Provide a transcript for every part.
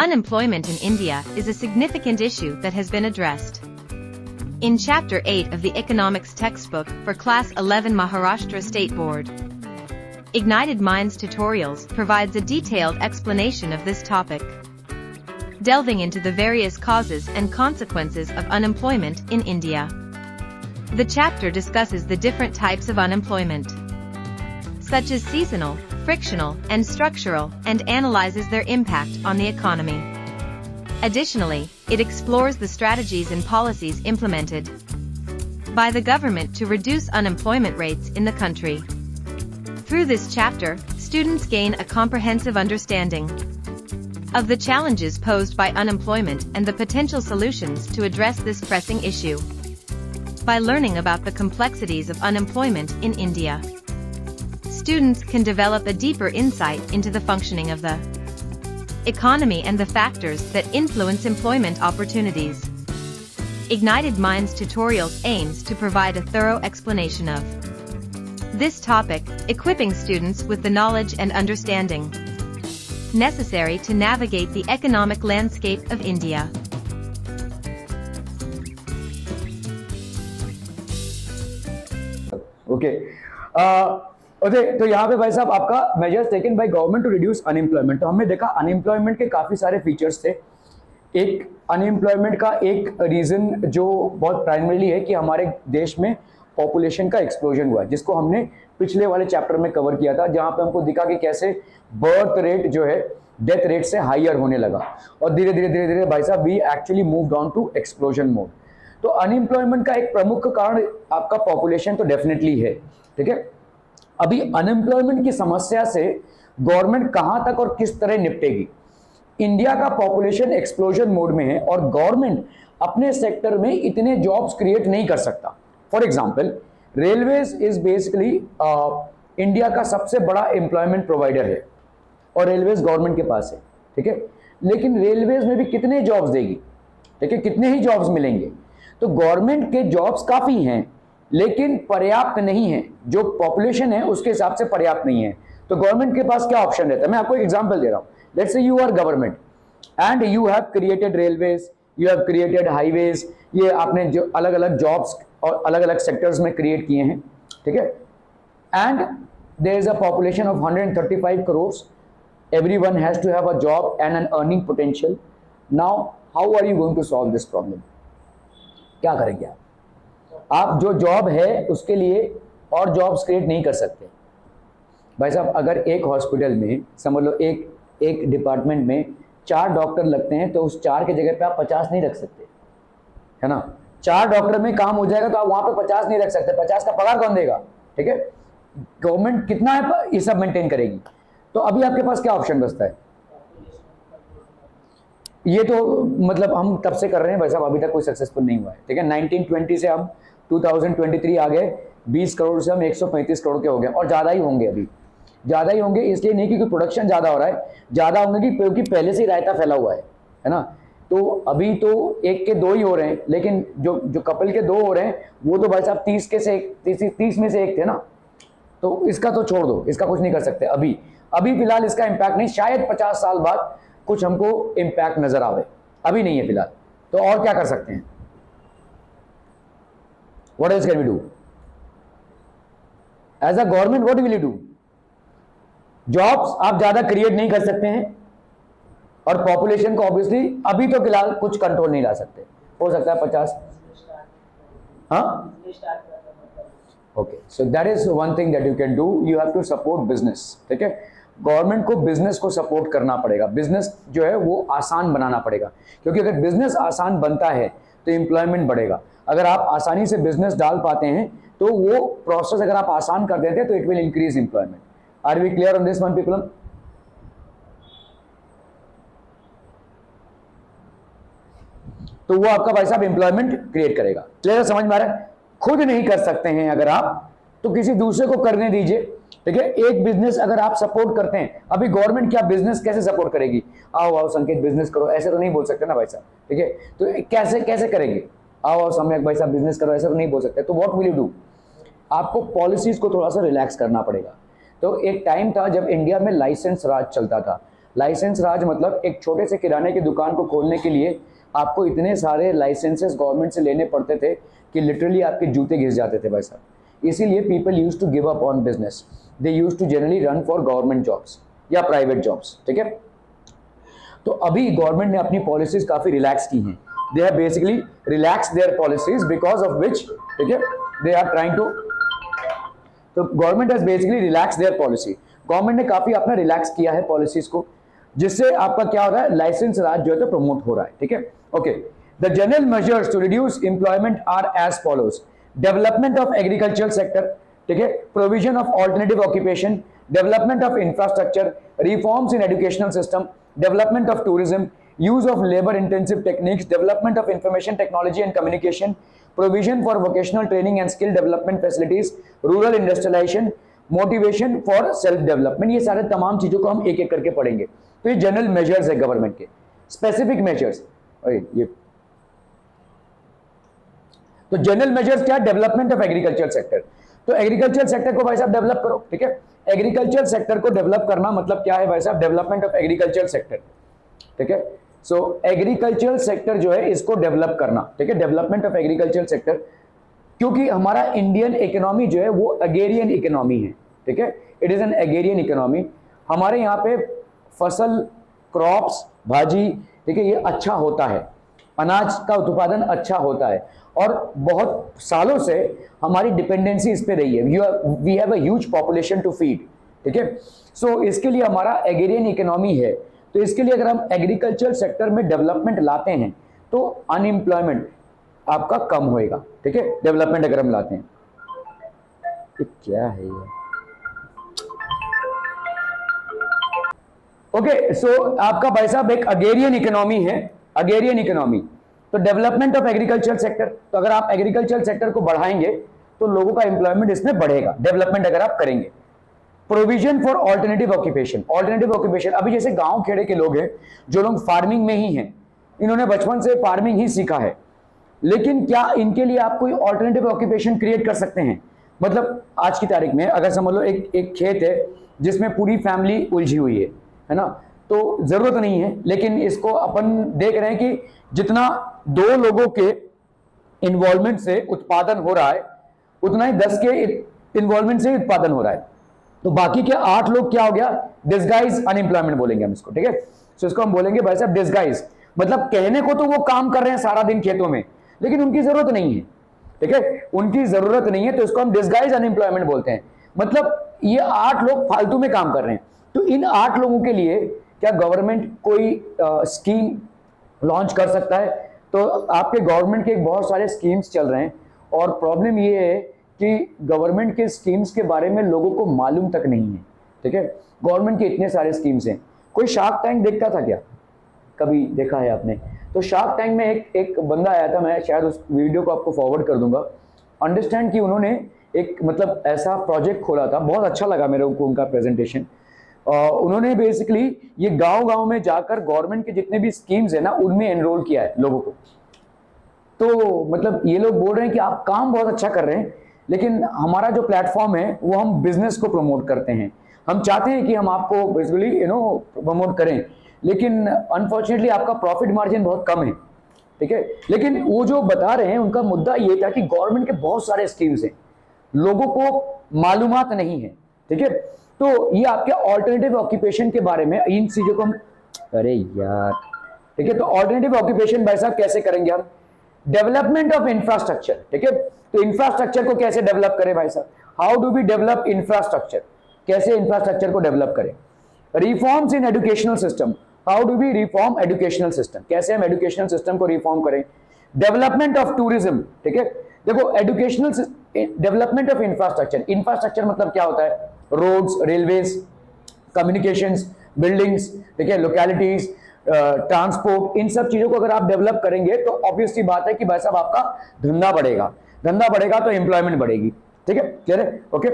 Unemployment in India is a significant issue that has been addressed. In Chapter 8 of the Economics textbook for Class 11 Maharashtra State Board, Ignited Minds Tutorials provides a detailed explanation of this topic, delving into the various causes and consequences of unemployment in India. The chapter discusses the different types of unemployment, such as seasonal, frictional, and structural, and analyzes their impact on the economy. Additionally, it explores the strategies and policies implemented by the government to reduce unemployment rates in the country. Through this chapter, students gain a comprehensive understanding of the challenges posed by unemployment and the potential solutions to address this pressing issue. By learning about the complexities of unemployment in India, students can develop a deeper insight into the functioning of the economy and the factors that influence employment opportunities. Ignited Minds Tutorials aims to provide a thorough explanation of this topic, equipping students with the knowledge and understanding necessary to navigate the economic landscape of India. तो यहाँ पे भाई साहब आपका measures taken by government to reduce unemployment. तो हमने देखा unemployment के काफ़ी सारे फीचर्स थे। एक अनएम्प्लॉयमेंट का एक रीज़न जो बहुत प्राइमरीली है कि हमारे देश में पॉपुलेशन का एक्सप्लोजन हुआ है, जिसको हमने पिछले वाले चैप्टर में कवर किया था, जहाँ पे हमको दिखा कि कैसे बर्थ रेट जो है डेथ रेट से हायर होने लगा और धीरे धीरे भाई साहब we actually moved on to explosion mode. तो अनएम्प्लॉयमेंट का एक प्रमुख कारण आपका पॉपुलेशन तो डेफिनेटली है, ठीक है। अभी अनएम्प्लॉयमेंट की समस्या से गवर्नमेंट कहां तक और किस तरह निपटेगी। इंडिया का पॉपुलेशन एक्सप्लोजन मोड में है और गवर्नमेंट अपने सेक्टर में इतने जॉब्स क्रिएट नहीं कर सकता। For example, railways is basically India का सबसे बड़ा एम्प्लॉयमेंट प्रोवाइडर है और रेलवेज गवर्नमेंट के पास है, ठीक है। लेकिन रेलवेज में भी कितने जॉब्स देगी, ठीक है, कितने ही जॉब्स मिलेंगे। तो गवर्नमेंट के जॉब्स काफी हैं लेकिन पर्याप्त नहीं है, जो पॉपुलेशन है उसके हिसाब से पर्याप्त नहीं है। तो गवर्नमेंट के पास क्या ऑप्शन रहता है, मैं आपको एक एग्जांपल दे रहा हूं। Let's say you are government and you have created railways, you have created highways, ये आपने जो अलग अलग जॉब्स और अलग अलग सेक्टर्स में क्रिएट किए हैं, ठीक है। And there is a population of 135 crore, everyone has to have a job and an earning potential. Now how are you going to solve this problem? क्या करेंगे आप जो जॉब है उसके लिए और जॉब्स क्रिएट नहीं कर सकते। भाई साहब, अगर एक हॉस्पिटल में समझ लो एक डिपार्टमेंट में 4 डॉक्टर लगते हैं तो उस 4 की जगह पे आप 50 नहीं रख सकते, है ना। 4 डॉक्टर में काम हो जाएगा तो आप वहां पे 50 नहीं रख सकते। 50 का पगार कौन देगा, ठीक है। गवर्नमेंट कितना है ये सब मेंटेन करेगी। तो अभी आपके पास क्या ऑप्शन बचता है, ये तो मतलब हम तब से कर रहे हैं भाई साहब, अभी तक कोई सक्सेसफुल नहीं हुआ है, ठीक है। 1920 से हम 2023 आ गए, 20 करोड़ से हम 135 करोड़ के हो गए और ज़्यादा ही होंगे, अभी ज़्यादा ही होंगे। इसलिए नहीं क्योंकि प्रोडक्शन ज़्यादा हो रहा है, ज़्यादा होंगे क्योंकि पहले से ही रायता फैला हुआ है ना। तो अभी तो 1 के 2 ही हो रहे हैं, लेकिन जो कपल के 2 हो रहे हैं वो तो भाई साहब 30 में से 1 थे ना। तो इसका तो छोड़ दो, इसका कुछ नहीं कर सकते अभी फिलहाल इसका इम्पैक्ट नहीं। शायद 50 साल बाद कुछ हमको इम्पैक्ट नजर आवे, अभी नहीं है फिलहाल। तो और क्या कर सकते हैं, what else can we do as a government, what will you do. Jobs आप ज्यादा क्रिएट नहीं कर सकते हैं और पॉपुलेशन को ऑब्वियसली अभी तो फिलहाल कुछ कंट्रोल नहीं ला सकते। हो सकता है 50, हाँ, okay. So that is one thing that you can do, you have to support business, ठीक है। गवर्नमेंट को बिजनेस को सपोर्ट करना पड़ेगा, बिजनेस जो है वो आसान बनाना पड़ेगा, क्योंकि अगर बिजनेस आसान बनता है तो एम्प्लॉयमेंट बढ़ेगा। अगर आप आसानी से बिजनेस डाल पाते हैं तो वो प्रोसेस अगर आप आसान कर देते हैं तो it will increase employment. Are we clear on this one people? तो वो आपका भाई साहब एम्प्लॉयमेंट क्रिएट करेगा। क्लियर, समझ में आ रहा है। खुद नहीं कर सकते हैं अगर आप तो किसी दूसरे को करने दीजिए, ठीक है। एक बिजनेस अगर आप सपोर्ट करते हैं, अभी गवर्नमेंट क्या बिजनेस कैसे सपोर्ट करेगी, आओ संकेत बिजनेस करो, ऐसे तो नहीं बोल सकते ना भाई साहब, ठीक है। तो कैसे करेंगे, आओ सम्यक भाई साहब बिजनेस करो, ऐसे तो नहीं बोल सकते। तो व्हाट विल यू डू, आपको पॉलिसीज को थोड़ा सा रिलैक्स करना पड़ेगा। तो एक टाइम था जब इंडिया में लाइसेंस राज चलता था, लाइसेंस राज मतलब एक छोटे से किराने की दुकान को खोलने के लिए आपको इतने सारे लाइसेंसेस गवर्नमेंट से लेने पड़ते थे कि लिटरली आपके जूते घिस जाते थे भाई साहब। इसीलिए people use to give up on business, they use to generally run for government jobs या प्राइवेट जॉब्स, ठीक है। तो अभी गवर्नमेंट ने अपनी पॉलिसीज काफी रिलैक्स की हैं, they have basically relax there policies because of which, ठीक है, दे आर ट्राइंग टू, तो government has basically relax their policy, government ने काफी अपना रिलैक्स किया है पॉलिसीज को, जिससे आपका क्या हो रहा है, लाइसेंस राज जो है तो प्रमोट हो रहा है, ठीक है। Okay, the general measures to reduce employment are as follows, development of agricultural sector, ठीक है, provision of alternative occupation, development of infrastructure, reforms in educational system, development of tourism, use of labor intensive techniques, development of information technology and communication, provision for vocational training and skill development facilities, rural industrialization, motivation for self development। ये सारे तमाम चीजों को हम एक एक करके पढ़ेंगे। तो ये जनरल मेजर्स है गवर्नमेंट के, स्पेसिफिक मेजर्स, ये तो जनरल मेजर्स क्या, डेवलपमेंट ऑफ एग्रीकल्चर सेक्टर, तो एग्रीकल्चर सेक्टर को भाई साहब डेवलप करो, ठीक है। एग्रीकल्चर सेक्टर को डेवलप करना मतलब क्या है भाई साहब, डेवलपमेंट ऑफ एग्रीकल्चर सेक्टर, ठीक है। सो एग्रीकल्चरल सेक्टर जो है इसको डेवलप करना, ठीक है, डेवलपमेंट ऑफ एग्रीकल्चरल सेक्टर, क्योंकि हमारा इंडियन इकोनॉमी जो है वो अगेरियन इकोनॉमी है, ठीक है, इट इज एन अगेरियन इकोनॉमी। हमारे यहाँ पे फसल, क्रॉप्स, भाजी, ठीक है, ये अच्छा होता है, अनाज का उत्पादन अच्छा होता है और बहुत सालों से हमारी डिपेंडेंसी इस पे रही है, we have a huge population to feed, ठीक है। सो इसके लिए हमारा एग्रेरियन इकोनॉमी है, तो इसके लिए अगर हम एग्रीकल्चर सेक्टर में डेवलपमेंट लाते हैं तो अनएम्प्लॉयमेंट आपका कम होएगा, ठीक है, डेवलपमेंट अगर हम लाते हैं। तो क्या है ये, ओके, सो आपका भाई साहब एक अगेरियन इकोनॉमी है, अगेरियन इकोनॉमी, तो डेवलपमेंट ऑफ एग्रीकल्चर सेक्टर, तो अगर आप एग्रीकल्चर सेक्टर को बढ़ाएंगे तो लोगों का एम्प्लॉयमेंट इसमें बढ़ेगा, डेवलपमेंट अगर आप करेंगे। Provision for alternative occupation, alternative occupation, अभी जैसे गांव खेड़े के लोग हैं जो लोग फार्मिंग में ही हैं, इन्होंने बचपन से फार्मिंग ही सीखा है, लेकिन क्या इनके लिए आप कोई ऑल्टरनेटिव ऑक्यूपेशन क्रिएट कर सकते हैं? मतलब आज की तारीख में अगर समझ लो एक खेत है जिसमें पूरी फैमिली उलझी हुई है ना, तो जरूरत नहीं है, लेकिन इसको अपन देख रहे हैं कि जितना 2 लोगों के इन्वॉल्वमेंट से उत्पादन हो रहा है उतना ही 10 के इन्वॉल्वमेंट से उत्पादन हो रहा है, तो बाकी के 8 लोग क्या हो गया, डिस्गाइज अनएम्प्लॉयमेंट बोलेंगे हम इसको, ठीक है। सो इसको हम बोलेंगे भाई साहब डिस्गाइज, मतलब कहने को तो वो काम कर रहे हैं सारा दिन खेतों में, लेकिन उनकी जरूरत नहीं है, ठीक है, उनकी जरूरत नहीं है, तो इसको हम डिस्गाइज अनएम्प्लॉयमेंट बोलते हैं। मतलब ये 8 लोग फालतू में काम कर रहे हैं, तो इन 8 लोगों के लिए क्या गवर्नमेंट कोई स्कीम लॉन्च कर सकता है? तो आपके गवर्नमेंट के बहुत सारे स्कीम्स चल रहे हैं और प्रॉब्लम ये है कि गवर्नमेंट के स्कीम्स के बारे में लोगों को मालूम तक नहीं है, ठीक है। गवर्नमेंट के इतने सारे स्कीम्स हैं। कोई शार्क टैंक देखता था क्या, कभी देखा है आपने? तो शार्क टैंक में एक बंदा आया था, मैं शायद उस वीडियो को आपको फॉरवर्ड कर दूंगा, अंडरस्टैंड कि उन्होंने एक मतलब ऐसा प्रोजेक्ट खोला था, बहुत अच्छा लगा मेरे को उनका प्रेजेंटेशन। उन्होंने बेसिकली ये गांव-गांव में जाकर गवर्नमेंट के जितने भी स्कीम्स है ना उनमें एनरोल किया है लोगों को। तो मतलब ये लोग बोल रहे हैं कि आप काम बहुत अच्छा कर रहे हैं, लेकिन हमारा जो प्लेटफॉर्म है वो हम बिजनेस को प्रमोट करते हैं, हम चाहते हैं कि हम आपको बेसिकली प्रमोट करें, लेकिन अनफॉर्चुनेटली आपका प्रॉफिट मार्जिन बहुत कम है, ठीक है। लेकिन वो जो बता रहे हैं उनका मुद्दा ये था कि गवर्नमेंट के बहुत सारे स्कीम्स हैं, लोगों को मालूमात नहीं है, ठीक है। तो ये आपके ऑल्टरनेटिव ऑक्यूपेशन के बारे में इन चीजों को हम, अरे यार, ठीक है, तो ऑल्टरनेटिव ऑक्यूपेशन भाई साहब कैसे करेंगे हम? डेवलपमेंट ऑफ इंफ्रास्ट्रक्चर, ठीक है। तो इंफ्रास्ट्रक्चर को कैसे डेवलप करें भाई साहब? How do we develop infrastructure, कैसे इंफ्रास्ट्रक्चर को डेवलप करें? Reforms in educational system, how do we reform educational system, कैसे हम एजुकेशनल सिस्टम को रिफॉर्म करें? डेवलपमेंट ऑफ टूरिज्म, ठीक है। देखो educational development of infrastructure, infrastructure मतलब क्या होता है? रोड्स, रेलवेज, कम्युनिकेशंस, बिल्डिंग्स, ठीक है, लोकेलिटीज, ट्रांसपोर्ट, इन सब चीजों को अगर आप डेवलप करेंगे तो ऑब्वियसली बात है कि भाई साहब आपका धंधा बढ़ेगा, धंधा बढ़ेगा तो एम्प्लॉयमेंट बढ़ेगी, ठीक है, क्लियर है? Okay.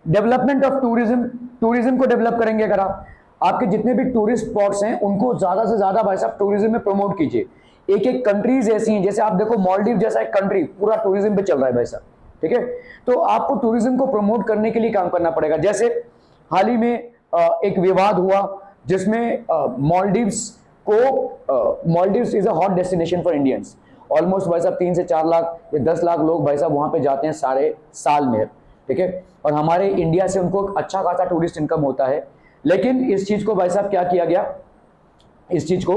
Development of tourism, tourism को डेवलप करेंगे अगर आप, आपके जितने भी टूरिस्ट स्पॉट्स हैं उनको ज्यादा से ज्यादा भाई साहब टूरिज्म में प्रमोट कीजिए। एक एक कंट्रीज ऐसी हैं, जैसे आप देखो मालदीव जैसा एक कंट्री पूरा टूरिज्म पे चल रहा है भाई साहब, ठीक है। तो आपको टूरिज्म को प्रमोट करने के लिए काम करना पड़ेगा। जैसे हाल ही में एक विवाद हुआ जिसमें Maldives is a hot destination for Indians. Almost भाई साहब 3 से 4 लाख या 10 लाख लोग भाई साहब वहां पे जाते हैं सारे साल में, ठीक है। और हमारे इंडिया से उनको अच्छा खासा टूरिस्ट इनकम होता है। लेकिन इस चीज को भाई साहब क्या किया गया, इस चीज को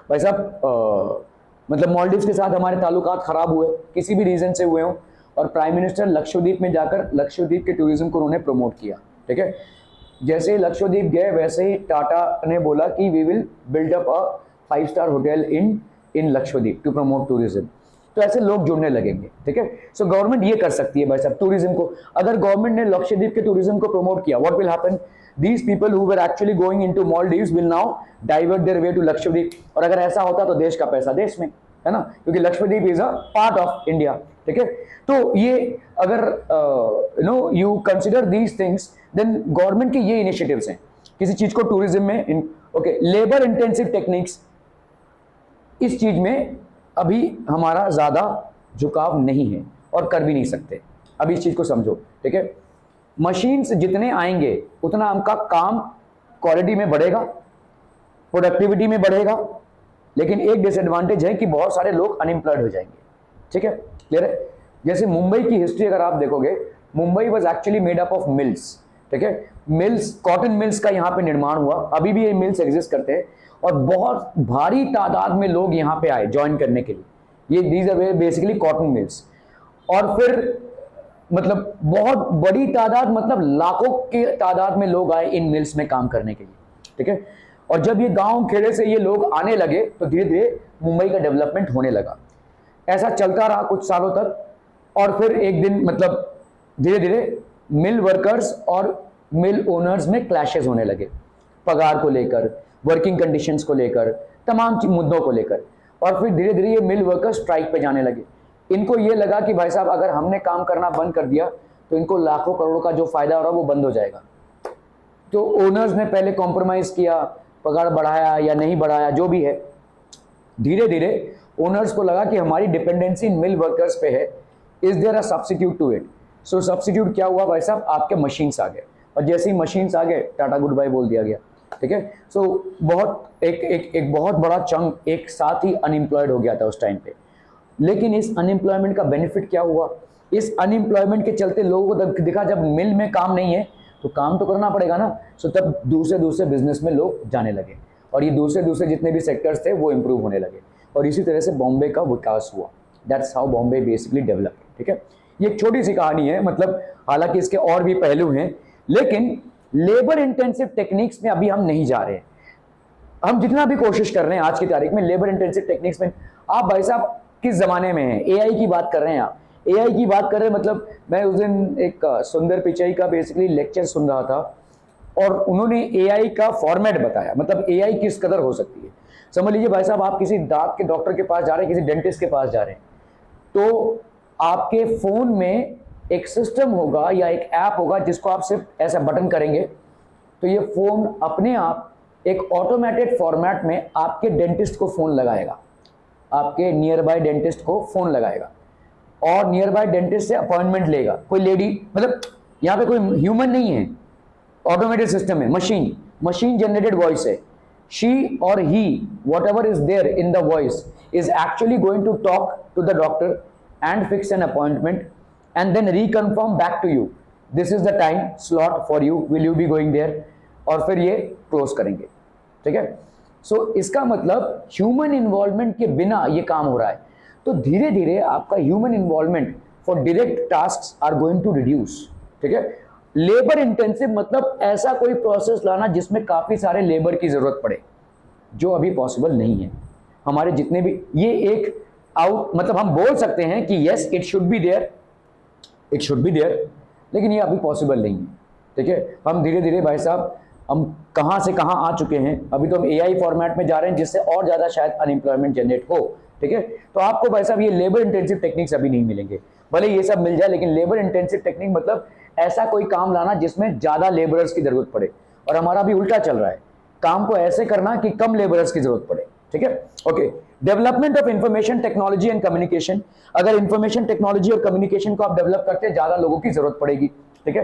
भाई साहब मतलब मालदीव्स के साथ हमारे ताल्लुकात खराब हुए, किसी भी रीजन से हुए हों, और प्राइम मिनिस्टर लक्षद्वीप में जाकर लक्षद्वीप के टूरिज्म को उन्होंने प्रमोट किया, ठीक है। जैसे ही लक्षद्वीप गए वैसे ही टाटा ने बोला कि we will build up a 5 star hotel in Lakshadweep to promote tourism. तो ऐसे लोग जुड़ने लगेंगे, ठीक है। सो गवर्नमेंट ये कर सकती है भाई साहब टूरिज्म को। अगर गवर्नमेंट ने लक्षद्वीप के टूरिज्म को प्रमोट किया, what will happen, these people who were actually going into Maldives will now divert their way to Lakshadweep. और अगर ऐसा होता तो देश का पैसा देश में, है ना, क्योंकि Lakshadweep is a part of India, ठीक है। तो ये अगर you consider these things, then government के ये इनिशिएटिव्स हैं किसी चीज को टूरिज्म में, ओके। लेबर इंटेंसिव टेक्निक्स, इस चीज में अभी हमारा ज्यादा झुकाव नहीं है और कर भी नहीं सकते। अभी इस चीज को समझो, ठीक है। मशीन्स जितने आएंगे उतना हमका काम क्वालिटी में बढ़ेगा, प्रोडक्टिविटी में बढ़ेगा, लेकिन एक डिसएडवांटेज है कि बहुत सारे लोग अनएम्प्लॉयड हो जाएंगे, ठीक है, क्लियर है। जैसे मुंबई की हिस्ट्री अगर आप देखोगे, Mumbai was actually made up of mills, ठीक है। मिल्स, कॉटन मिल्स का यहाँ पे निर्माण हुआ, अभी भी ये मिल्स एग्जिस्ट करते हैं, और बहुत भारी तादाद में लोग यहाँ पे आए ज्वाइन करने के लिए। ये these are basically cotton mills. और फिर मतलब बहुत बड़ी तादाद, मतलब लाखों के तादाद में लोग आए इन मिल्स में काम करने के लिए, ठीक है। और जब ये गांव खेड़े से ये लोग आने लगे तो धीरे धीरे मुंबई का डेवलपमेंट होने लगा। ऐसा चलता रहा कुछ सालों तक, और फिर एक दिन मतलब धीरे धीरे मिल वर्कर्स और मिल ओनर्स में क्लैशेस होने लगे, पगार को लेकर, वर्किंग कंडीशंस को लेकर, तमाम मुद्दों को लेकर। और फिर धीरे धीरे ये मिल वर्कर्स स्ट्राइक पे जाने लगे। इनको ये लगा कि भाई साहब अगर हमने काम करना बंद कर दिया तो इनको लाखों करोड़ों का जो फायदा हो रहा है वो बंद हो जाएगा। तो ओनर्स ने पहले कॉम्प्रोमाइज किया, पगार बढ़ाया या नहीं बढ़ाया, जो भी है। धीरे धीरे ओनर्स को लगा कि हमारी डिपेंडेंसी इन मिल वर्कर्स पे है, is there a substitute to it. So substitute क्या हुआ भाई साहब, आपके मशीन्स आ गए, और जैसे ही मशीन्स आ गए टाटा गुड बाय बोल दिया गया, ठीक है। सो बहुत एक बहुत बड़ा चंक एक साथ ही अनएम्प्लॉयड हो गया था उस टाइम पे। लेकिन इस अनएम्प्लॉयमेंट का बेनिफिट क्या हुआ, इस अनएम्प्लॉयमेंट के चलते लोगों को दिखा जब मिल में काम नहीं है तो काम तो करना पड़ेगा ना। सो तब दूसरे बिजनेस में लोग जाने लगे, और ये दूसरे जितने भी सेक्टर्स थे वो इंप्रूव होने लगे, और इसी तरह से बॉम्बे का विकास हुआ। That's how Bombay basically develop, ठीक है। ये एक छोटी सी कहानी है, मतलब हालांकि इसके और भी पहलू हैं, लेकिन लेबर इंटेंसिव टेक्निक्स में अभी हम नहीं जा रहे हैं। हम जितना भी कोशिश कर रहे हैं आज की तारीख में लेबर इंटेंसिव टेक्निक्स में, आप भाई साहब किस जमाने में हैं, एआई की बात कर रहे हैं आप, एआई की बात कर रहे हैं। मतलब मैं उस दिन एक सुंदर पिचाई का बेसिकली लेक्चर सुन रहा था, और उन्होंने एआई का फॉर्मेट बताया, मतलब एआई किस कदर हो सकती है। समझ लीजिए भाई साहब, आप किसी दांत के डॉक्टर के पास जा रहे हैं, किसी डेंटिस्ट के पास जा रहे हैं, तो आपके फोन में एक सिस्टम होगा या एक ऐप होगा जिसको आप सिर्फ ऐसा बटन करेंगे तो ये फोन अपने आप एक ऑटोमेटेड फॉर्मेट में आपके डेंटिस्ट को फोन लगाएगा, आपके नियर बाय डेंटिस्ट को फोन लगाएगा, और नियर बाय डेंटिस्ट से अपॉइंटमेंट लेगा। कोई लेडी, मतलब यहाँ पे कोई ह्यूमन नहीं है, ऑटोमेटेड सिस्टम है, मशीन जनरेटेड वॉइस है। शी और he, whatever is there in the voice, is actually going to talk to the doctor and fix an appointment and then reconfirm back to you, this is the time slot for you, will you be going there, और फिर ये close करेंगे, ठीक है। सो इसका मतलब human involvement के बिना ये काम हो रहा है। तो धीरे धीरे आपका human involvement for direct tasks are going to reduce, ठीक है। लेबर इंटेंसिव मतलब ऐसा कोई प्रोसेस लाना जिसमें काफी सारे लेबर की जरूरत पड़े, जो अभी पॉसिबल नहीं है। हमारे जितने भी ये एक आउट, मतलब हम बोल सकते हैं कि yes it should be there, लेकिन ये अभी पॉसिबल नहीं है, ठीक है। हम धीरे धीरे भाई साहब हम कहां से कहां आ चुके हैं, अभी तो हम एआई फॉर्मेट में जा रहे हैं जिससे और ज्यादा शायद अनएम्प्लॉयमेंट जनरेट हो, ठीक है। तो आपको भाई साहब ये लेबर इंटेंसिव टेक्निक्स अभी नहीं मिलेंगे, भले ये सब मिल जाए, लेकिन लेबर इंटेंसिव टेक्निक मतलब ऐसा कोई काम लाना जिसमें ज्यादा लेबरर्स की जरूरत पड़े, और हमारा अभी उल्टा चल रहा है, काम को ऐसे करना कि कम लेबरर्स की जरूरत पड़े, ठीक है। Okay, development of information technology and communication, अगर इंफॉर्मेशन टेक्नोलॉजी और कम्युनिकेशन को आप डेवलप करते हैं ज्यादा लोगों की जरूरत पड़ेगी, ठीक है।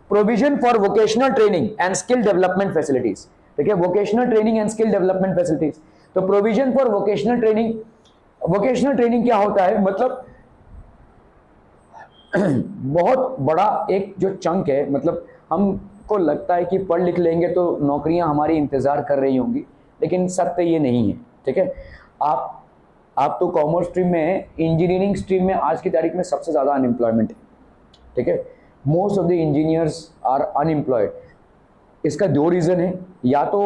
Provision for vocational training and skill development facilities, ठीक है, vocational training and skill development facilities. तो provision for vocational training, vocational training क्या होता है, मतलब बहुत बड़ा एक जो चंक है, मतलब हमको लगता है कि पढ़ लिख लेंगे तो नौकरियां हमारी इंतजार कर रही होंगी, लेकिन सत्य ये नहीं है, ठीक है। आप तो कॉमर्स स्ट्रीम में है, इंजीनियरिंग स्ट्रीम में आज की तारीख में सबसे ज़्यादा अनएम्प्लॉयमेंट है, ठीक है। Most of the engineers are unemployed. इसका दो रीज़न है, या तो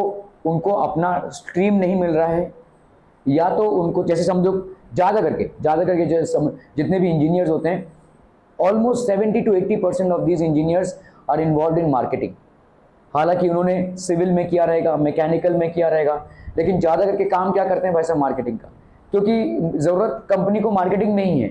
उनको अपना स्ट्रीम नहीं मिल रहा है, या तो उनको, जैसे समझो ज़्यादा करके जो जितने भी इंजीनियर्स होते हैं, almost 70 to 80% of these engineers are involve in marketing. हालांकि उन्होंने सिविल में किया रहेगा, मैकेनिकल में किया रहेगा, लेकिन ज़्यादा करके काम क्या करते हैं भाई साहब, मार्केटिंग का, क्योंकि ज़रूरत कंपनी को मार्केटिंग में ही है,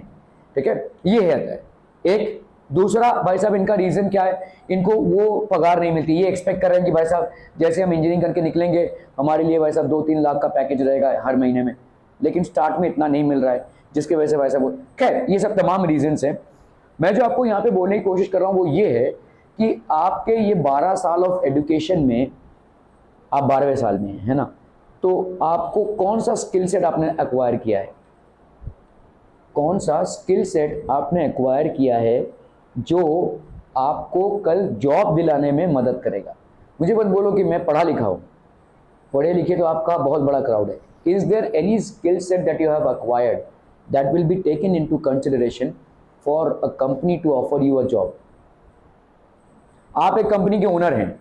ठीक है। ये है एक। दूसरा भाई साहब इनका रीज़न क्या है, इनको वो पगार नहीं मिलती। ये एक्सपेक्ट कर रहे हैं कि भाई साहब जैसे हम इंजीनियरिंग करके निकलेंगे हमारे लिए भाई साहब 2-3 लाख का पैकेज रहेगा हर महीने में, लेकिन स्टार्ट में इतना नहीं मिल रहा है, जिसकी वजह से भाई साहब, खैर ये सब तमाम रीजंस हैं। मैं जो आपको यहाँ पे बोलने की कोशिश कर रहा हूँ वो ये है कि आपके ये 12 साल ऑफ एजुकेशन में, आप 12वें साल में है ना, तो आपको कौन सा स्किल सेट आपने एक्वायर किया है, कौन सा स्किल सेट आपने एक्वायर किया है जो आपको कल जॉब दिलाने में मदद करेगा। मुझे मत बोलो कि मैं पढ़ा लिखा हूँ, पढ़े लिखे तो आपका बहुत बड़ा क्राउड है। Is there any skill set that you have acquired that will be taken into consideration for a company to offer you a job. आप एक कंपनी के ओनर हैं,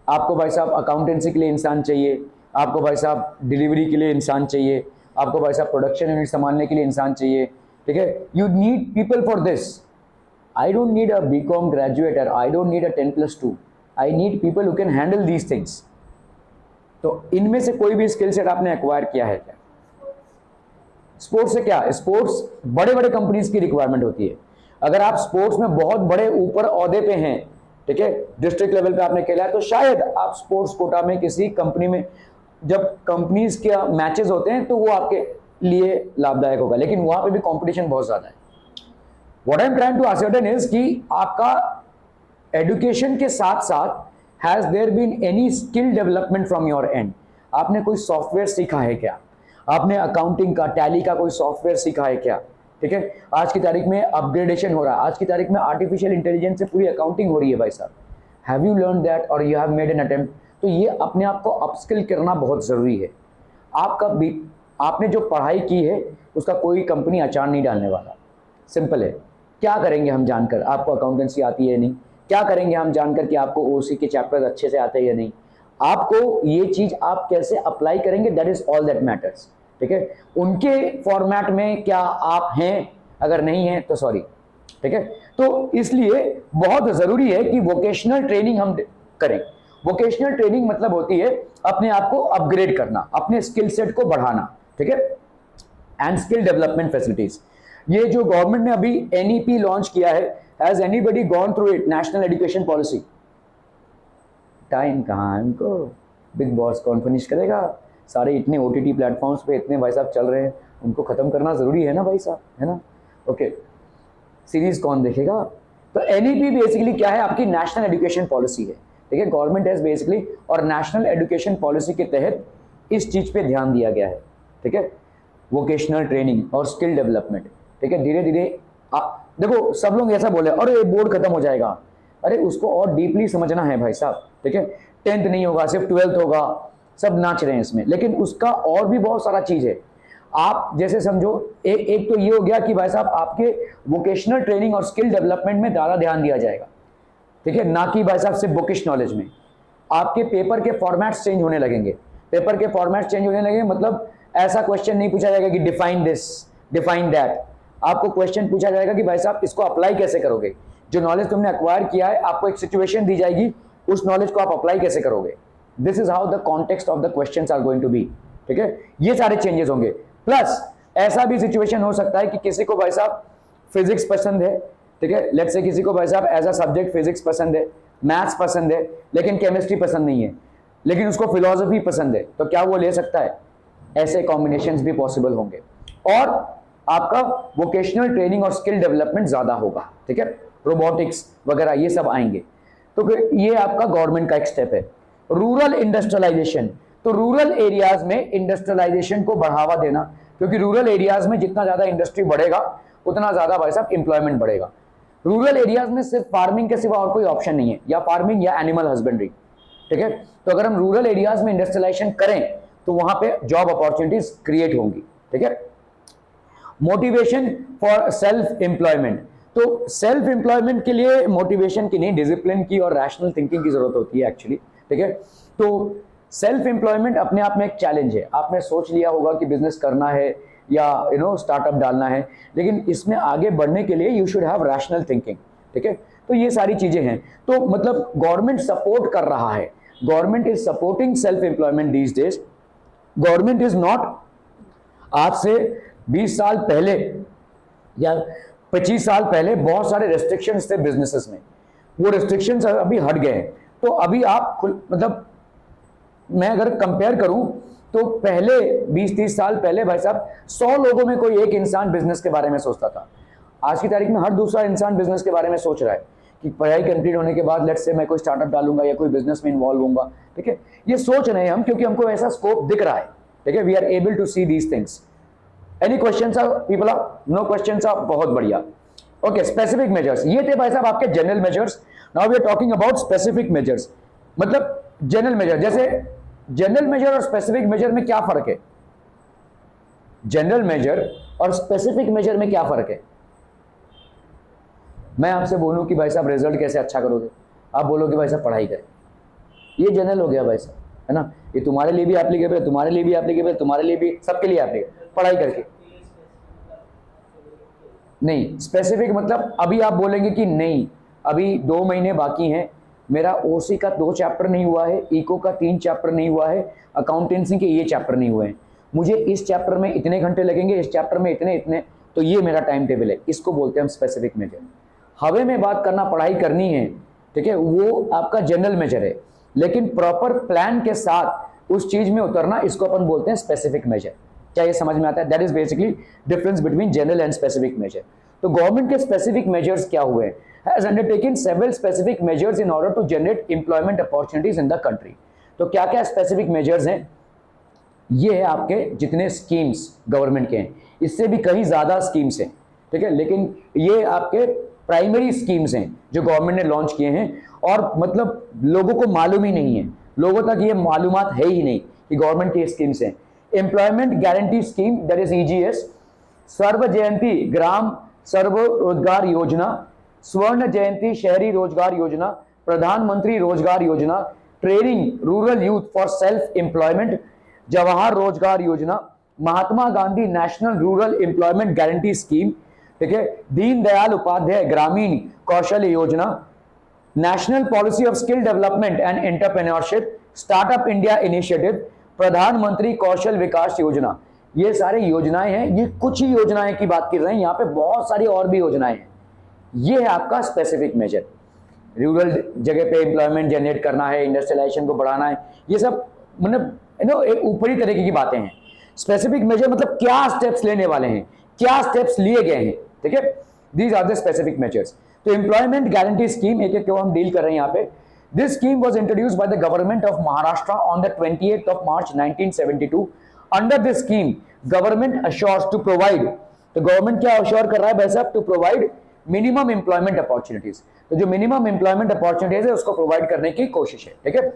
आपको भाई साहब अकाउंटेंसी के लिए इंसान चाहिए, आपको भाई साहब डिलीवरी के लिए इंसान चाहिए, आपको भाई साहब प्रोडक्शन यूनिट संभालने के लिए इंसान चाहिए, ठीक है। You need people for this. I don't need a BCom graduate और I don't need a 10+2, I need people who can handle these things. तो इनमें से कोई भी स्किल सेट आपने एक्वायर किया है क्या? स्पोर्ट्स से क्या, स्पोर्ट्स बड़े बड़े कंपनीज की रिक्वायरमेंट होती है। अगर आप स्पोर्ट्स में बहुत बड़े ऊपर ओहदे पे हैं, ठीक है, डिस्ट्रिक्ट लेवल पे आपने खेला है, तो शायद आप स्पोर्ट्स कोटा में किसी कंपनी में, जब कंपनीज के मैचेस होते हैं तो वो आपके लिए लाभदायक होगा, लेकिन वहां पे भी कंपटीशन बहुत ज्यादा है। What I am trying to ascertain is कि आपका एजुकेशन के साथ साथ has there been any skill development from your end? आपने कोई सॉफ्टवेयर सीखा है क्या? आपने अकाउंटिंग का, टैली का कोई सॉफ्टवेयर सीखा है क्या? ठीक है, आज की तारीख में अपग्रेडेशन हो रहा है, आज की तारीख में आर्टिफिशियल इंटेलिजेंस से पूरी अकाउंटिंग हो रही है भाई साहब। हैव यू लर्न दैट और you have made an attempt? तो ये अपने आप को अपस्किल करना बहुत ज़रूरी है। आपने जो पढ़ाई की है उसका कोई कंपनी अचार नहीं डालने वाला। सिंपल है। क्या करेंगे हम जानकर आपको अकाउंटेंसी आती है नहीं, क्या करेंगे हम जानकर कि आपको ओसी के चैप्टर्स अच्छे से आते हैं या नहीं, आपको ये चीज़ आप कैसे अप्लाई करेंगे, that is all that matters. ठीक है, उनके फॉर्मेट में क्या आप हैं, अगर नहीं हैं तो सॉरी। ठीक है, तो इसलिए बहुत ज़रूरी है कि वोकेशनल ट्रेनिंग हम करें। वोकेशनल ट्रेनिंग मतलब होती है अपने आप को अपग्रेड करना, अपने स्किल सेट को बढ़ाना। ठीक है, एंड स्किल डेवलपमेंट फैसिलिटीज। ये जो गवर्नमेंट ने अभी एनईपी लॉन्च किया है, has anybody gone through it, national education policy? Time कहाँ है इनको, बिग बॉस कौन फिनिश करेगा? सारे इतने ओटीटी प्लेटफॉर्म्स पे इतने भाई साहब चल रहे हैं, उनको खत्म करना जरूरी है ना भाई साहब, है ना? ओके, सीरीज कौन देखेगा? तो एनईपी बेसिकली क्या है, आपकी नेशनल एजुकेशन पॉलिसी है। ठीक है, गवर्नमेंट हैज बेसिकली, और नेशनल एजुकेशन पॉलिसी के तहत इस चीज पे ध्यान दिया गया है। ठीक है, वोकेशनल ट्रेनिंग और स्किल डेवलपमेंट। ठीक है, धीरे धीरे देखो सब लोग ऐसा बोले अरे बोर्ड खत्म हो जाएगा, अरे उसको और डीपली समझना है भाई साहब। ठीक है, 10th नहीं होगा, सिर्फ 12th होगा, सब नाच रहे हैं इसमें, लेकिन उसका और भी बहुत सारा चीज है। आप जैसे समझो, एक तो ये हो गया कि भाई साहब आपके वोकेशनल ट्रेनिंग और स्किल डेवलपमेंट में ज़्यादा ध्यान दिया जाएगा। ठीक है, ना कि भाई साहब सिर्फ बुकिश नॉलेज में। आपके पेपर के फॉर्मेट्स चेंज होने लगेंगे, पेपर के फॉर्मेट्स चेंज होने लगेंगे, मतलब ऐसा क्वेश्चन नहीं पूछा जाएगा कि डिफाइन दिस, डिफाइन दैट। आपको क्वेश्चन पूछा जाएगा कि भाई साहब इसको अप्लाई कैसे करोगे। जो नॉलेज तुमने एक्वायर किया है, आपको एक सिचुएशन दी जाएगी, उस नॉलेज को आप अप्लाई कैसे करोगे। This is how the context of the questions are going to be. ठीक है, ये सारे चेंजेस होंगे। प्लस ऐसा भी सिचुएशन हो सकता है कि किसी को भाई साहब फिजिक्स पसंद है, ठीक है, लेट्स से किसी को भाई साहब एज अ सब्जेक्ट फिजिक्स पसंद है, मैथ्स पसंद है, लेकिन केमिस्ट्री पसंद नहीं है, लेकिन उसको फिलोसफी पसंद है, तो क्या वो ले सकता है? ऐसे कॉम्बिनेशंस भी पॉसिबल होंगे, और आपका वोकेशनल ट्रेनिंग और स्किल डेवलपमेंट ज्यादा होगा। ठीक है, रोबोटिक्स वगैरह ये सब आएंगे। तो ये आपका गवर्नमेंट का एक स्टेप है। रूरल इंडस्ट्रियलाइजेशन, तो रूरल एरियाज में इंडस्ट्रियलाइजेशन को बढ़ावा देना, क्योंकि रूरल एरियाज में जितना ज्यादा इंडस्ट्री बढ़ेगा उतना ज्यादा भाई साहब इंप्लॉयमेंट बढ़ेगा। रूरल एरियाज में सिर्फ फार्मिंग के सिवा और कोई ऑप्शन नहीं है, या फार्मिंग या एनिमल हस्बेंड्री, ठीक है। तो अगर हम रूरल एरियाज में इंडस्ट्रियलाइजेशन करें तो वहां पे जॉब अपॉर्चुनिटीज क्रिएट होंगी, ठीक है। मोटिवेशन फॉर सेल्फ एम्प्लॉयमेंट, तो सेल्फ एम्प्लॉयमेंट के लिए मोटिवेशन की नहीं, डिसिप्लिन की और रैशनल थिंकिंग की जरूरत होती है एक्चुअली, ठीक है। तो सेल्फ एम्प्लॉयमेंट अपने आप में एक चैलेंज है। आपने सोच लिया होगा कि बिजनेस करना है या स्टार्टअप डालना है, लेकिन इसमें आगे बढ़ने के लिए you should have rational thinking, ठीक है। तो ये सारी चीजें हैं। तो मतलब गवर्नमेंट सपोर्ट कर रहा है, government is supporting self employment these days. Government is not, आज से 20 साल पहले या 25 साल पहले बहुत सारे रेस्ट्रिक्शंस थे बिजनेसेस में, वो रेस्ट्रिक्शंस अभी हट गए हैं। तो अभी आप मतलब मैं अगर कंपेयर करूं तो पहले 20-30 साल पहले भाई साहब 100 लोगों में कोई एक इंसान बिजनेस के बारे में सोचता था। आज की तारीख में हर दूसरा इंसान बिजनेस के बारे में सोच रहा है कि पढ़ाई कंप्लीट होने के बाद लेट्स से मैं कोई स्टार्टअप डालूंगा या कोई बिजनेस में इन्वॉल्व होऊंगा, ठीक है। ये सोच रहे हैं हम क्योंकि हमको ऐसा स्कोप दिख रहा है, ठीक है। We are able to see these things. Any questions people? No questions? बहुत बढ़िया। ओके, स्पेसिफिक मेजर्स, ये थे भाई साहब आपके general measures. Now we are talking about specific measures. मतलब जनरल मेजर, जैसे जनरल मेजर और स्पेसिफिक मेजर में क्या फर्क है? जनरल मेजर और स्पेसिफिक मेजर में क्या फर्क है? मैं आपसे बोलूं कि भाई साहब रिजल्ट कैसे अच्छा करोगे, आप बोलोगे भाई साहब पढ़ाई करें, ये जनरल हो गया भाई साहब, है ना। ये तुम्हारे लिए भी एप्लीकेबल है, तुम्हारे लिए भी एप्लीकेबल है, तुम्हारे लिए भी, सबके लिए एप्लीकेबल, पढ़ाई करके। नहीं, स्पेसिफिक मतलब अभी आप बोलेंगे कि नहीं अभी 2 महीने बाकी हैं, मेरा ओसी का 2 चैप्टर नहीं हुआ है, इको का 3 चैप्टर नहीं हुआ है, अकाउंटेंसी के ये चैप्टर नहीं हुए हैं, मुझे इस चैप्टर में इतने घंटे लगेंगे, इस चैप्टर में इतने इतने, तो ये मेरा टाइम टेबल है, इसको बोलते हैं हम स्पेसिफिक मेजर। हवे में बात करना, पढ़ाई करनी है, ठीक है, वो आपका जनरल मेजर है, लेकिन प्रॉपर प्लान के साथ उस चीज में उतरना, इसको अपन बोलते हैं स्पेसिफिक मेजर। क्या ये समझ में आता है? That is basically difference between general and specific measure. तो गवर्नमेंट के स्पेसिफिक मेजर्स क्या हुए? Has undertaken several specific measures in order to generate employment opportunities in the country. तो क्या क्या स्पेसिफिक मेजर्स हैं? ये है आपके जितने स्कीम्स गवर्नमेंट के हैं, इससे भी कहीं ज्यादा स्कीम्स हैं, ठीक है, लेकिन ये आपके प्राइमरी स्कीम्स हैं जो गवर्नमेंट ने लॉन्च किए हैं, और मतलब लोगों को मालूम ही नहीं है, लोगों तक ये मालूमात है ही नहीं कि गवर्नमेंट की स्कीम्स हैं। Employment guarantee scheme, that is EGS, सर्व जयंती ग्राम सर्व रोजगार योजना, स्वर्ण जयंती शहरी रोजगार योजना, प्रधानमंत्री रोजगार योजना, training rural youth for self employment, Jawahar रोजगार योजना, Mahatma Gandhi national rural employment guarantee scheme, ठीक है, दीनदयाल उपाध्याय ग्रामीण कौशल योजना, national policy of skill development and entrepreneurship, startup India initiative, प्रधानमंत्री कौशल विकास योजना। ये सारे योजनाएं हैं, ये कुछ ही योजनाएं की बात कर रहे हैं, यहाँ पे बहुत सारी और भी योजनाएं हैं। ये है आपका स्पेसिफिक मेजर। रूरल जगह पे एम्प्लॉयमेंट जनरेट करना है, इंडस्ट्रियलाइजेशन को बढ़ाना है, ये सब मतलब एक ऊपरी तरीके की बातें हैं। स्पेसिफिक मेजर मतलब क्या स्टेप्स लेने वाले हैं, क्या स्टेप्स लिए गए हैं, ठीक है, these are the specific measures. तो एम्प्लॉयमेंट गारंटी स्कीम एक एक को हम डील कर रहे हैं यहाँ पे। This scheme was introduced by the government of Maharashtra on the 28th of March 1972। Under this scheme government assures to provide, तो गवर्नमेंट क्या अश्योर कर रहा है भाई साहब? To provide minimum employment opportunities. तो जो मिनिमम एम्प्लॉयमेंट अपॉर्चुनिटीज है उसको प्रोवाइड करने की कोशिश है, ठीक है।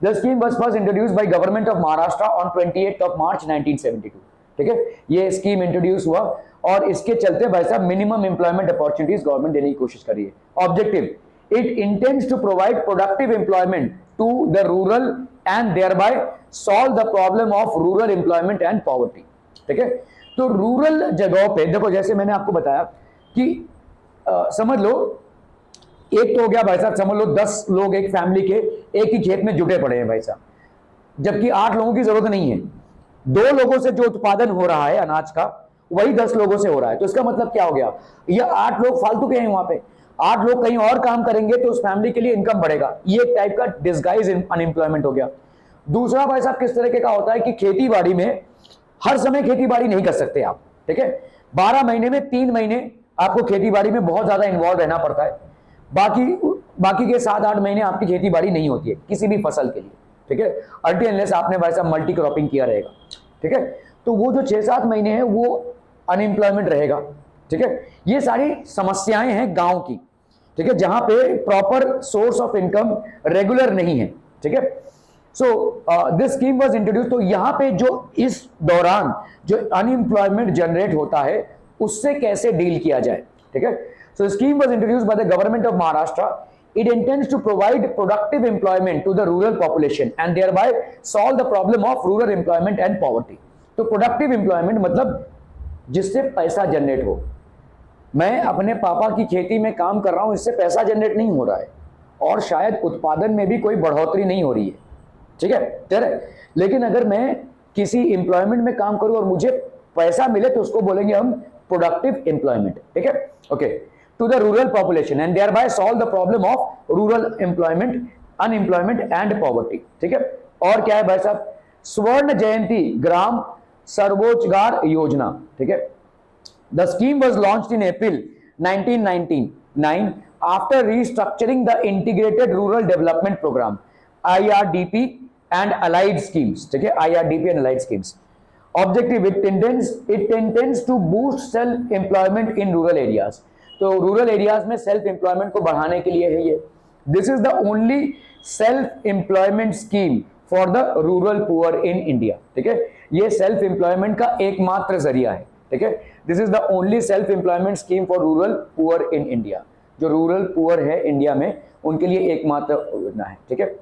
The scheme was first introduced by government of Maharashtra on 28th of March 1972, ठीक है, ये स्कीम इंट्रोड्यूस हुआ और इसके चलते भाई साहब मिनिमम एम्प्लॉयमेंट अपॉर्चुनिटीज गवर्नमेंट देने की कोशिश कर रही है। Objective, it intends to provide productive employment to the rural and thereby solve the problem of rural employment and poverty, ठीक है। तो रूरल जगहों पे देखो, जैसे मैंने आपको बताया कि समझ लो एक तो हो गया भाई साहब, समझ लो 10 लोग एक फैमिली के एक ही खेत में जुटे पड़े हैं भाई साहब, जबकि 8 लोगों की जरूरत नहीं है। 2 लोगों से जो उत्पादन हो रहा है अनाज का वही 10 लोगों से हो रहा है। तो इसका मतलब क्या हो गया? ये 8 लोग फालतू के हैं वहां पे, 8 लोग कहीं और काम करेंगे तो उस फैमिली के लिए इनकम बढ़ेगा। ये एक टाइप का डिस्गाइज अनएम्प्लॉयमेंट हो गया। दूसरा भाई साहब किस तरीके का होता है कि खेती बाड़ी में हर समय खेती बाड़ी नहीं कर सकते आप, ठीक है। 12 महीने में 3 महीने आपको खेती बाड़ी में बहुत ज्यादा इन्वॉल्व रहना पड़ता है, बाकी बाकी के 7-8 महीने आपकी खेती बाड़ी नहीं होती है किसी भी फसल के लिए, ठीक है, अल्टी अनलेस आपने भाई साहब मल्टी क्रॉपिंग किया रहेगा, ठीक है। तो वो जो 6-7 महीने हैं वो अनएम्प्लॉयमेंट रहेगा, ठीक है। ये सारी समस्याएं हैं गांव की, ठीक है, जहां पे proper source of income regular नहीं है, ठीक है। So this scheme was introduce. तो यहां पे जो इस दौरान जो अनएम्प्लॉयमेंट जनरेट होता है उससे कैसे डील किया जाए, ठीक है। So scheme was introduced by the government of Maharashtra. It intends to provide productive employment to the rural population and thereby solve the problem of rural employment and poverty. तो productive employment मतलब जिससे पैसा generate हो। मैं अपने पापा की खेती में काम कर रहा हूं, इससे पैसा जनरेट नहीं हो रहा है और शायद उत्पादन में भी कोई बढ़ोतरी नहीं हो रही है, ठीक है, तेरे। लेकिन अगर मैं किसी एम्प्लॉयमेंट में काम करूं और मुझे पैसा मिले तो उसको बोलेंगे हम प्रोडक्टिव एम्प्लॉयमेंट, ठीक है, okay, to the rural population and thereby solve the problem of rural employment, unemployment and poverty, ठीक है। और क्या है भाई साहब, स्वर्ण जयंती ग्राम स्वरोजगार योजना, ठीक है। The scheme was launched in April 1999 after restructuring the Integrated Rural Development Program (IRDP) and allied schemes, ठीक है, IRDP and allied schemes. Objective, it intends to boost self-employment in rural areas. तो रूरल एरियाज में self employment को बढ़ाने के लिए है ये। This is the only self employment scheme for the rural poor in India, ठीक है। ये सेल्फ एम्प्लॉयमेंट का एकमात्र जरिया है, ठीक है। This is the only self employment scheme for rural poor in India. जो रूरल पुअर है इंडिया में उनके लिए एकमात्र योजना है, ठीक है।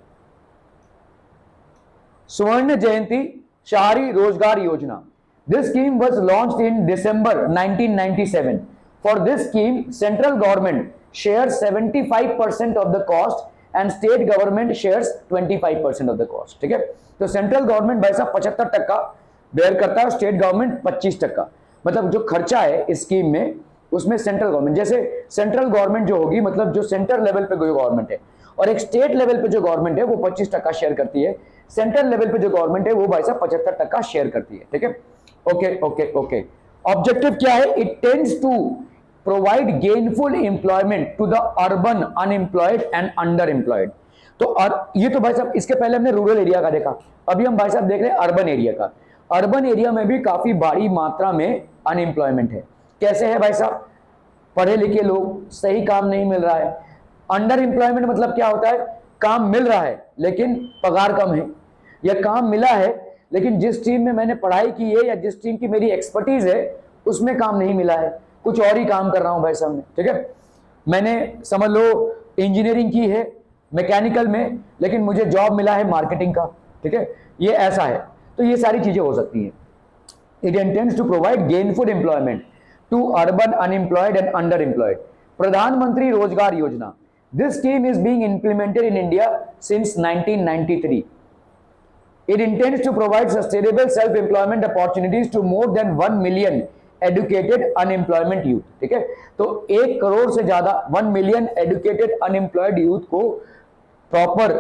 स्वर्ण जयंती शहरी रोजगार Yojana. This scheme was launched in December 1997. For this scheme, central government shares 75% of the cost and state government shares 25% of the cost. ठीक है, तो सेंट्रल गवर्नमेंट भाई साहब 75% बेयर करता है, स्टेट गवर्नमेंट 25%। मतलब जो खर्चा है इस स्कीम में उसमें सेंट्रल गवर्नमेंट, जैसे सेंट्रल गवर्नमेंट जो होगी मतलब जो सेंट्रल लेवल पे जो गवर्नमेंट है और एक स्टेट लेवल पे जो गवर्नमेंट है वो 25% शेयर करती है, सेंट्रल लेवल पे जो गवर्नमेंट है वो भाई साहब 75% शेयर करती है, ठीक है। ओके ओके ओके, ऑब्जेक्टिव क्या है? It tends to provide gainful employment to the urban unemployed and under employed. तो ये तो भाई साहब इसके पहले हमने रूरल एरिया का देखा, अभी हम भाई साहब देख रहे हैं अर्बन एरिया का। अर्बन एरिया में भी काफी बड़ी मात्रा में अनएम्प्लॉयमेंट है। कैसे है भाई साहब? पढ़े लिखे लोग, सही काम नहीं मिल रहा है। अंडर एम्प्लॉयमेंट मतलब क्या होता है? काम मिल रहा है लेकिन पगार कम है, या काम मिला है लेकिन जिस टीम में मैंने पढ़ाई की है या जिस टीम की मेरी एक्सपर्टीज है उसमें काम नहीं मिला है, कुछ और ही काम कर रहा हूं भाई साहब मैं, ठीक है। मैंने समझ लो इंजीनियरिंग की है मैकेनिकल में, लेकिन मुझे जॉब मिला है मार्केटिंग का, ठीक है, ये ऐसा है। तो ये सारी चीजें हो सकती हैं। It intends to provide gainful employment to urban unemployed and under employed. Pradhan Mantri रोजगार Yojana, this scheme is being implemented in India since 1993. It intends to provide sustainable self-employment opportunities to more than 1 million educated unemployment youth. ठीक है, तो 1 करोड़ से ज्यादा 1 million educated unemployed youth को proper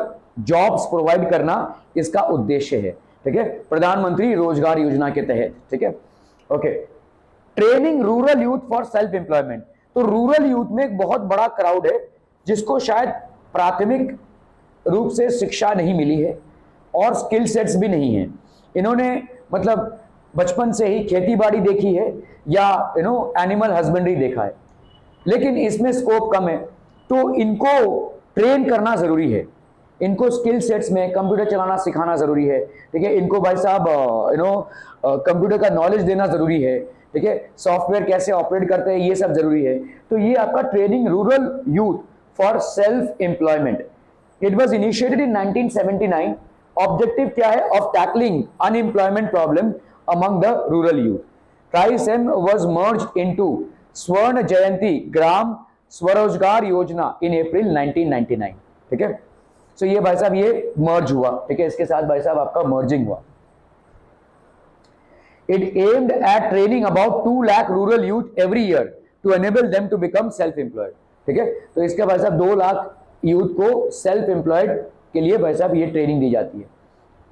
jobs provide करना इसका उद्देश्य है, ठीक है, प्रधानमंत्री रोजगार योजना के तहत, ठीक है। Okay, training rural youth for self employment. तो रूरल यूथ में एक बहुत बड़ा क्राउड है जिसको शायद प्राथमिक रूप से शिक्षा नहीं मिली है और स्किल सेट्स भी नहीं है। इन्होंने मतलब बचपन से ही खेती बाड़ी देखी है या एनिमल हस्बेंड्री देखा है, लेकिन इसमें स्कोप कम है, तो इनको ट्रेन करना जरूरी है। इनको स्किल सेट्स में कंप्यूटर चलाना सिखाना जरूरी है, ठीक है। इनको भाई साहब कंप्यूटर का नॉलेज देना जरूरी है, ठीक है। सॉफ्टवेयर कैसे ऑपरेट करते हैं ये सब जरूरी है। तो ये आपका training rural youth for self employment. It was initiated in 1979। Objective क्या है? Of tackling unemployment problem among the rural youth. TRYSEM was merged into स्वर्ण जयंती ग्राम स्वरोजगार योजना इन अप्रैल 1999, ठीक है। सो ये भाई साहब ये मर्ज हुआ, ठीक है, इसके साथ भाई साहब आपका मर्जिंग हुआ। It aimed at training about 2 lakh rural youth every year to enable them to become self employed, ठीक है। तो इसके भाई साहब 2 लाख यूथ को सेल्फ एम्प्लॉयड के लिए भाई साहब ये ट्रेनिंग दी जाती है।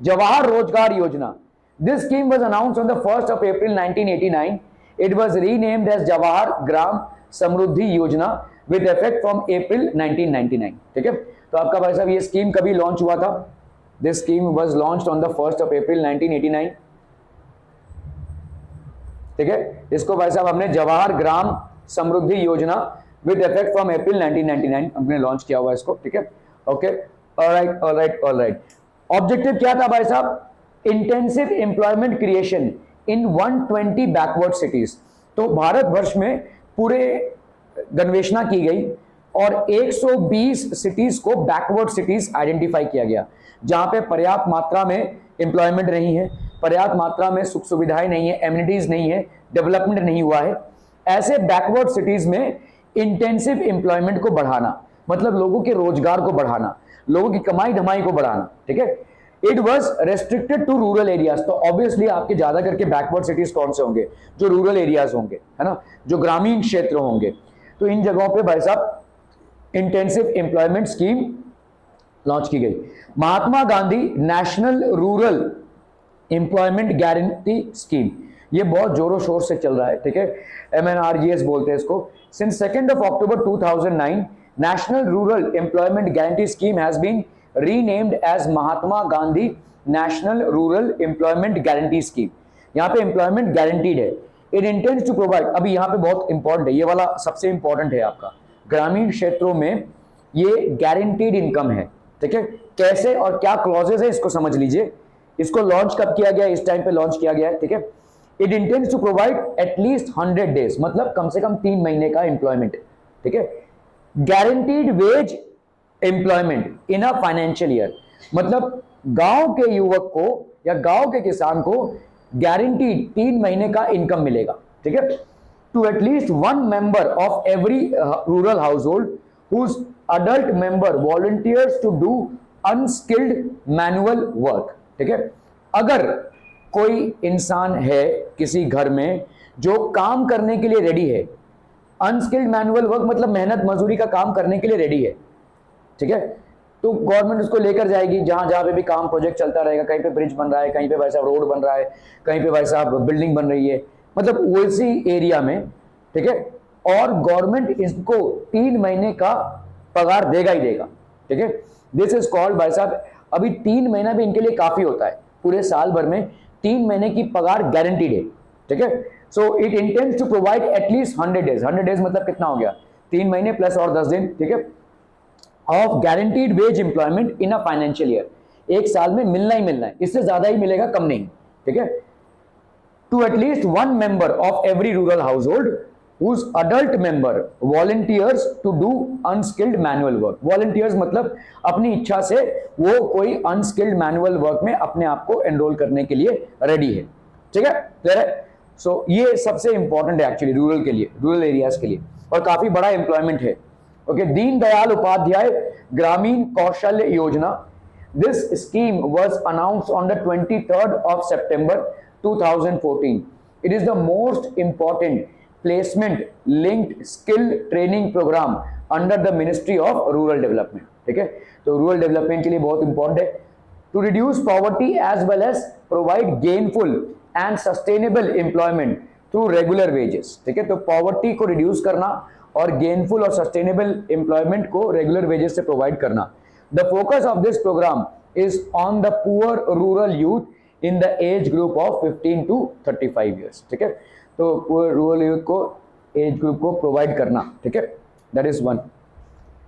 जवाहर रोजगार Yojana, this scheme was announced on the 1st of April 1989. It was renamed as Jawahar Gram Samruddhi Yojana. With effect from April 1999। ठीक है, तो आपका भाई साहब ये स्कीम कभी लॉन्च हुआ था? This scheme was launched on the 1st of April 1989। ठीक है, इसको भाई साहब हमने जवाहर ग्राम समृद्धि योजना विद इफेक्ट फ्रॉम अप्रैल 1999 हमने लॉन्च किया हुआ इसको। ठीक है, okay, alright alright alright. Objective क्या था भाई साहब? इंटेंसिव एम्प्लॉयमेंट क्रिएशन इन 120 बैकवर्ड सिटीज। तो भारत वर्ष में पूरे गणवेशना की गई और 120 सिटीज को बैकवर्ड सिटीज आइडेंटिफाई किया गया, जहां पे पर्याप्त मात्रा में एम्प्लॉयमेंट नहीं है, पर्याप्त मात्रा में सुख सुविधाएं नहीं है, एमिनिटीज नहीं है, डेवलपमेंट नहीं हुआ है। ऐसे बैकवर्ड सिटीज में इंटेंसिव एम्प्लॉयमेंट को बढ़ाना, मतलब लोगों के रोजगार को बढ़ाना, लोगों की कमाई धमाई को बढ़ाना। ठीक है, it was restricted to rural areas. तो ऑब्वियसली आपके ज्यादा करके बैकवर्ड सिटीज कौन से होंगे? जो रूरल एरियाज होंगे, है ना, जो ग्रामीण क्षेत्र होंगे। तो इन जगहों पे भाई साहब इंटेंसिव एम्प्लॉयमेंट स्कीम लॉन्च की गई। Mahatma Gandhi national rural employment guarantee scheme, ये बहुत जोरों शोर से चल रहा है। ठीक है, MNRGS बोलते हैं इसको। Since 2nd of October 2009 national rural employment guarantee scheme has been renamed as Mahatma Gandhi national rural employment guarantee scheme. यहाँ पे एम्प्लॉयमेंट गारंटीड है। इट इंटेंड्स टू प्रोवाइड, अभी यहाँ पे बहुत इंपॉर्टेंट है, ये वाला सबसे इंपॉर्टेंट है आपका, ग्रामीण क्षेत्रों में ये गारंटीड इनकम है। ठीक है, कैसे और क्या क्लॉजेस है इसको समझ लीजिए। इसको लॉन्च कब किया गया? इस टाइम पे लॉन्च किया गया है। ठीक है, it intends to provide at least 100 days, मतलब कम से कम 3 महीने का एम्प्लॉयमेंट। ठीक है, guaranteed veg employment in a financial year, मतलब गांव के युवक को या गांव के किसान को गारंटीड 3 महीने का इनकम मिलेगा। ठीक है, to at least 1 member of every rural household whose adult member volunteers to do unskilled manual work. ठीक है, अगर कोई इंसान है किसी घर में जो काम करने के लिए रेडी है, अनस्किल्ड मैनुअल वर्क मतलब मेहनत मजदूरी का काम करने के लिए रेडी है। ठीक है, तो गवर्नमेंट उसको लेकर जाएगी, जहां जहां पे भी काम प्रोजेक्ट चलता रहेगा, कहीं पे ब्रिज बन रहा है, कहीं पे भाई साहब रोड बन रहा है, कहीं पे भाई साहब बिल्डिंग बन रही है, मतलब वैसी एरिया में। ठीक है, और गवर्नमेंट इसको 3 महीने का पगार देगा ही देगा। ठीक है, दिस इज कॉल्ड भाई साहब, अभी 3 महीना भी इनके लिए काफी होता है, पूरे साल भर में 3 महीने की पगार गारंटीड है। ठीक है, so it intends to provide at least 100 days. 100 days मतलब कितना हो गया? 3 महीने प्लस और 10 दिन। ठीक है, of guaranteed veg employment in a financial year, एक साल में मिलना ही मिलना है, इससे ज्यादा ही मिलेगा, कम नहीं। ठीक है, to at least 1 member of every rural household whose adult member volunteers to do unskilled manual work। volunteers मतलब अपनी इच्छा से वो कोई unskilled manual work में अपने आप को एनरोल करने के लिए रेडी है। ठीक है, क्लियर है? सो ये सबसे इंपॉर्टेंट है एक्चुअली रूरल के लिए, रूरल एरियाज के लिए, और काफी बड़ा एम्प्लॉयमेंट है। ओके, दीनदयाल उपाध्याय ग्रामीण कौशल्य योजना, this scheme was announced on the 23rd of September 2014। it is the most important placement linked skill training programme under the ministry of rural development. ठीक है, तो रूरल डेवलपमेंट के लिए बहुत इंपॉर्टेंट है। To reduce poverty as well as provide gainful and sustainable employment through regular wages. ठीक है, तो पॉवर्टी को रिड्यूस करना और गेनफुल और सस्टेनेबल एम्प्लॉयमेंट को रेगुलर वेजेस से प्रोवाइड करना। The focus of this programme is on the poor rural youth in the age group of 15 to 35 years. ठीक है, तो रूरल यूथ को एज ग्रुप को प्रोवाइड करना। ठीक है, that is one.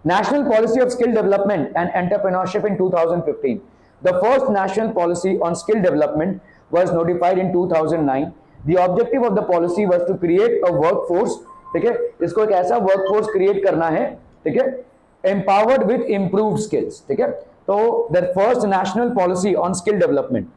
National policy of skill development and entrepreneurship in 2015। The first national policy on skill development was notified in 2009। The objective of the policy was to create a workforce. ठीक है, इसको एक ऐसा workforce create करना है, ठीक है, empowered with improved skills. ठीक है, तो the first national policy on skill development,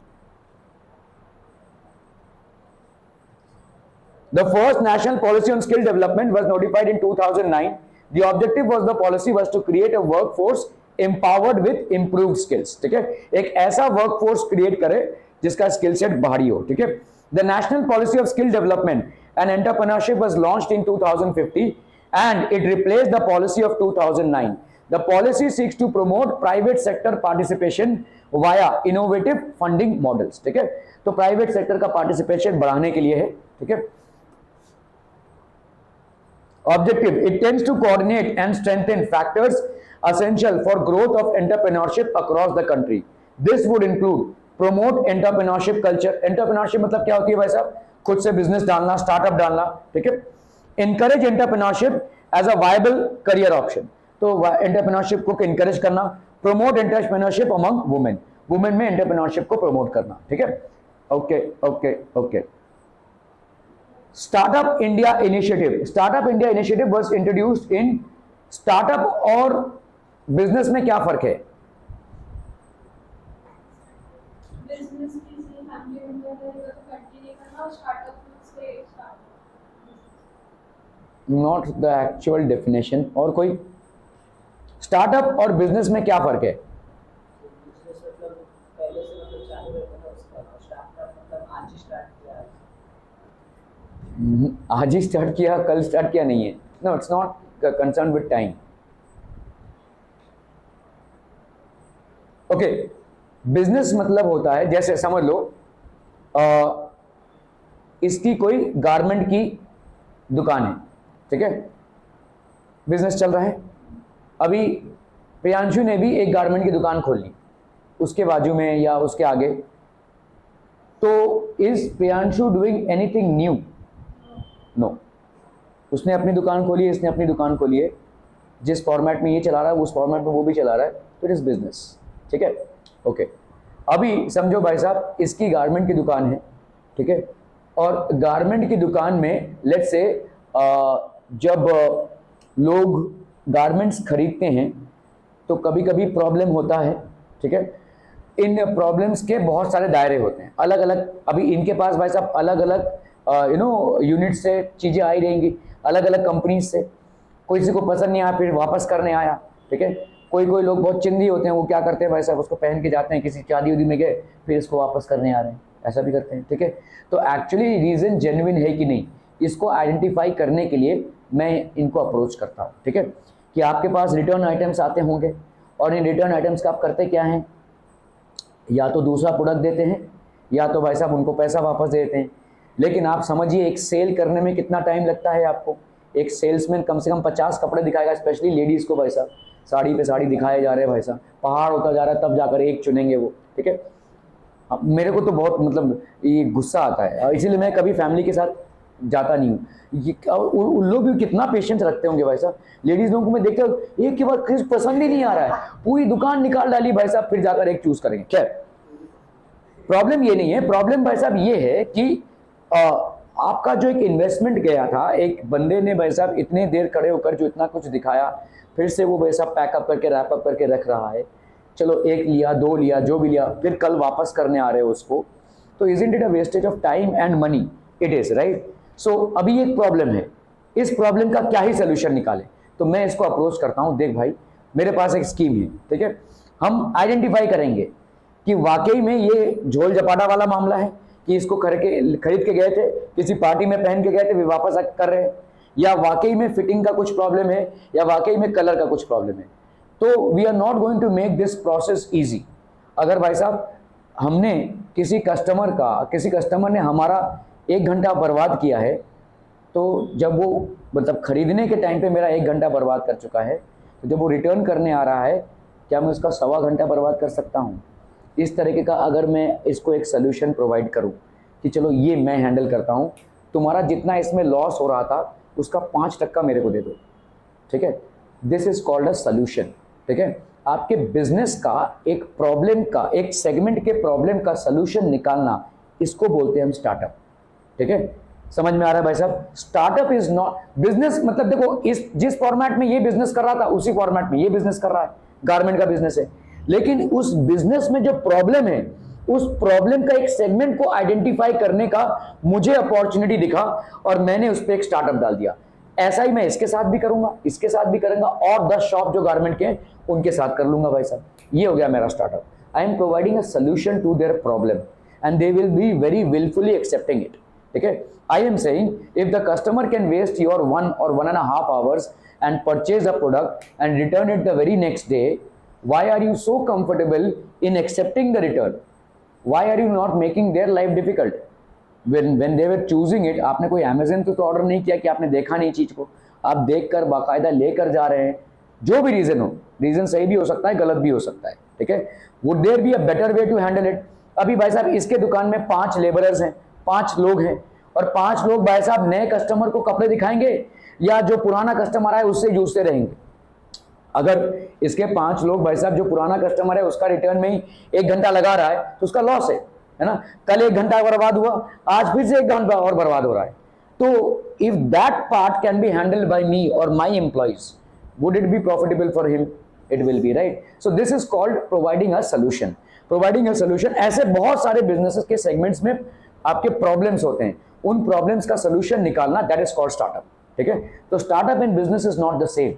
the first national policy on skill development was notified in 2009। the objective was the policy was to create a workforce empowered with improved skills। ठीक है, एक ऐसा workforce create करे जिसका skill set भारी हो। ठीक है, the national policy of skill development and entrepreneurship was launched in 2015 and it replaced the policy of 2009। the policy seeks to promote private sector participation via innovative funding models। ठीक है, तो private sector का participation बढ़ाने के लिए है। ठीक है, Objective, it tends to coordinate and strengthen factors essential for growth of entrepreneurship across the country. This would include promote entrepreneurship culture. Entrepreneurship मतलब क्या होती है भाई साहब? खुद से बिजनेस डालना, स्टार्टअप डालना, ठीक है? Encourage entrepreneurship as a viable career option. तो entrepreneurship को encourage करना, promote entrepreneurship among women. Women में entrepreneurship को promote करना, ठीक है? Okay. Startup India Initiative. Startup India Initiative was introduced in startup और business में क्या फर्क है? बिजनेस किसी फैमिली मेंबर को कंटिन्यू करना और स्टार्टअप से start Not the actual definition. और कोई स्टार्टअप और बिजनेस में क्या फर्क है? बिजनेस मतलब पहले से मतलब चालू रहता था उसका, स्टार्टअप मतलब आज ही स्टार्ट किया है। आज ही स्टार्ट किया, कल स्टार्ट किया नहीं है. No, it's not concern with time. Okay, business मतलब होता है, जैसे समझ लो इसकी कोई गारमेंट की दुकान है, ठीक है, बिजनेस चल रहा है. अभी प्रियांशु ने भी एक गारमेंट की दुकान खोल ली उसके बाजू में या उसके आगे. तो is Priyanshu doing anything new? No. उसने अपनी दुकान खोली है, इसने अपनी दुकान खोली है, जिस फॉर्मेट में ये चला रहा है उस फॉर्मेट में वो भी चला रहा है, तो इट इज बिजनेस. ठीक है, ओके. अभी समझो भाई साहब इसकी गारमेंट की दुकान है, ठीक है, और गारमेंट की दुकान में लेट्स से जब लोग गारमेंट्स खरीदते हैं तो कभी कभी प्रॉब्लम होता है, ठीक है. इन प्रॉब्लम्स के बहुत सारे दायरे होते हैं, अलग अलग. अभी इनके पास भाई साहब अलग अलग यूनिट से चीज़ें आई रहेंगी, अलग अलग कंपनीज से. किसी को पसंद नहीं आया फिर वापस करने आया, ठीक है. कोई लोग बहुत चिंदी होते हैं, वो क्या करते हैं भाई साहब, उसको पहन के जाते हैं, किसी शादी उदी में गए फिर इसको वापस करने आ रहे हैं, ऐसा भी करते हैं, ठीक है. तो एक्चुअली रीज़न जेन्युइन है कि नहीं, इसको आइडेंटिफाई करने के लिए मैं इनको अप्रोच करता हूँ, ठीक है, कि आपके पास रिटर्न आइटम्स आते होंगे और इन रिटर्न आइटम्स का आप करते क्या हैं, या तो दूसरा प्रोडक्ट देते हैं या तो भाई साहब उनको पैसा वापस देते हैं. लेकिन आप समझिए एक सेल करने में कितना टाइम लगता है आपको. एक सेल्समैन कम से कम 50 कपड़े दिखाएगा, स्पेशली लेडीज़ को भाई साहब, साड़ी पे साड़ी दिखाए जा रहे हैं भाई साहब, पहाड़ होता जा रहा है, तब जाकर एक चुनेंगे वो, ठीक है. अब मेरे को तो बहुत मतलब ये गुस्सा आता है, इसीलिए मैं कभी फैमिली के साथ जाता नहीं हूँ. उन लोग भी कितना पेशेंस रखते होंगे भाई साहब. लेडीज़ लोगों को मैं देखता हूँ एक के बाद किस पसंद ही नहीं आ रहा है, पूरी दुकान निकाल डाली भाई साहब, फिर जाकर एक चूज़ करेंगे. क्या प्रॉब्लम ये नहीं है, प्रॉब्लम भाई साहब ये है कि आपका जो एक इन्वेस्टमेंट गया था, एक बंदे ने भाई साहब इतने देर खड़े होकर जो इतना कुछ दिखाया, फिर से वो भाई साहब पैकअप करके रैपअप करके रख रहा है. चलो एक लिया, दो लिया, जो भी लिया, फिर कल वापस करने आ रहे हो उसको, तो isn't it a wastage of time and money? It is, right. So अभी एक प्रॉब्लम है, इस प्रॉब्लम का क्या ही सोल्यूशन निकाले. तो मैं इसको अप्रोच करता हूँ, देख भाई मेरे पास एक स्कीम है, ठीक है, हम आइडेंटिफाई करेंगे कि वाकई में ये झोल झपाटा वाला मामला है कि इसको खरीद के गए थे, किसी पार्टी में पहन के गए थे, वे वापस कर रहे हैं, या वाकई में फिटिंग का कुछ प्रॉब्लम है, या वाकई में कलर का कुछ प्रॉब्लम है. तो we are not going to make this process easy. अगर भाई साहब हमने किसी कस्टमर ने हमारा 1 घंटा बर्बाद किया है, तो जब वो मतलब खरीदने के टाइम पे मेरा 1 घंटा बर्बाद कर चुका है, तो जब वो रिटर्न करने आ रहा है, क्या मैं उसका 1.25 घंटा बर्बाद कर सकता हूँ? इस तरीके का अगर मैं इसको एक सोल्यूशन प्रोवाइड करूँ कि चलो ये मैं हैंडल करता हूँ, तुम्हारा जितना इसमें लॉस हो रहा था उसका 5% मेरे को दे दो, ठीक है. This is called a solution, ठीक है. आपके बिजनेस का एक प्रॉब्लम का, एक सेगमेंट के प्रॉब्लम का सोल्यूशन निकालना, इसको बोलते हैं हम स्टार्टअप, ठीक है. समझ में आ रहा है भाई साहब? Startup is not business. मतलब देखो इस जिस फॉर्मेट में ये बिजनेस कर रहा था उसी फॉर्मेट में ये बिजनेस कर रहा है, गारमेंट का बिजनेस है, लेकिन उस बिजनेस में जो प्रॉब्लम है, उस प्रॉब्लम का एक सेगमेंट को आइडेंटिफाई करने का मुझे अपॉर्चुनिटी दिखा और मैंने उस पर एक स्टार्टअप डाल दिया. ऐसा ही मैं इसके साथ भी करूंगा, इसके साथ भी करूंगा, और 10 शॉप जो गारमेंट के हैं उनके साथ कर लूंगा भाई साहब. ये हो गया मेरा startup. I am providing a solution to their problem and they will be very wilfully accepting it, ठीक है. I am saying if the customer can waste your 1 or 1.5 hours and purchase a product and return it the very next day, why are you so comfortable in accepting the return? Why are you not making their life difficult? When they were choosing it, आपने कोई Amazon तो order नहीं किया कि आपने देखा नहीं चीज़ को, आप देखकर बाकायदा लेकर जा रहे हैं, जो भी रीजन हो, रीजन सही भी हो सकता है, गलत भी हो सकता है, ठीक है। Would there be a better way to handle it? अभी भाई साहब इसके दुकान में 5 लेबरर्स हैं, 5 लोग हैं, और 5 लोग भाई साहब नए कस्टमर को कपड़े दिखाएंगे या जो पुराना कस्टमर आए उससे जूझते रहेंगे? अगर इसके 5 लोग भाई साहब, जो पुराना कस्टमर है उसका रिटर्न में ही 1 घंटा लगा रहा है तो उसका लॉस है ना। कल 1 घंटा बर्बाद हुआ, आज फिर से 1 घंटा और बर्बाद हो रहा है। तो if that part can be handled by me और my employees, would it be profitable for him? It will be, right? So this is called providing a solution. Providing a solution. ऐसे बहुत सारे बिजनेसेस के segments में आपके problems होते हैं, उन प्रॉब्लम्स का सोल्यूशन निकालना, दैट इज कॉल्ड स्टार्टअप, ठीक है। तो startup and business is not the same.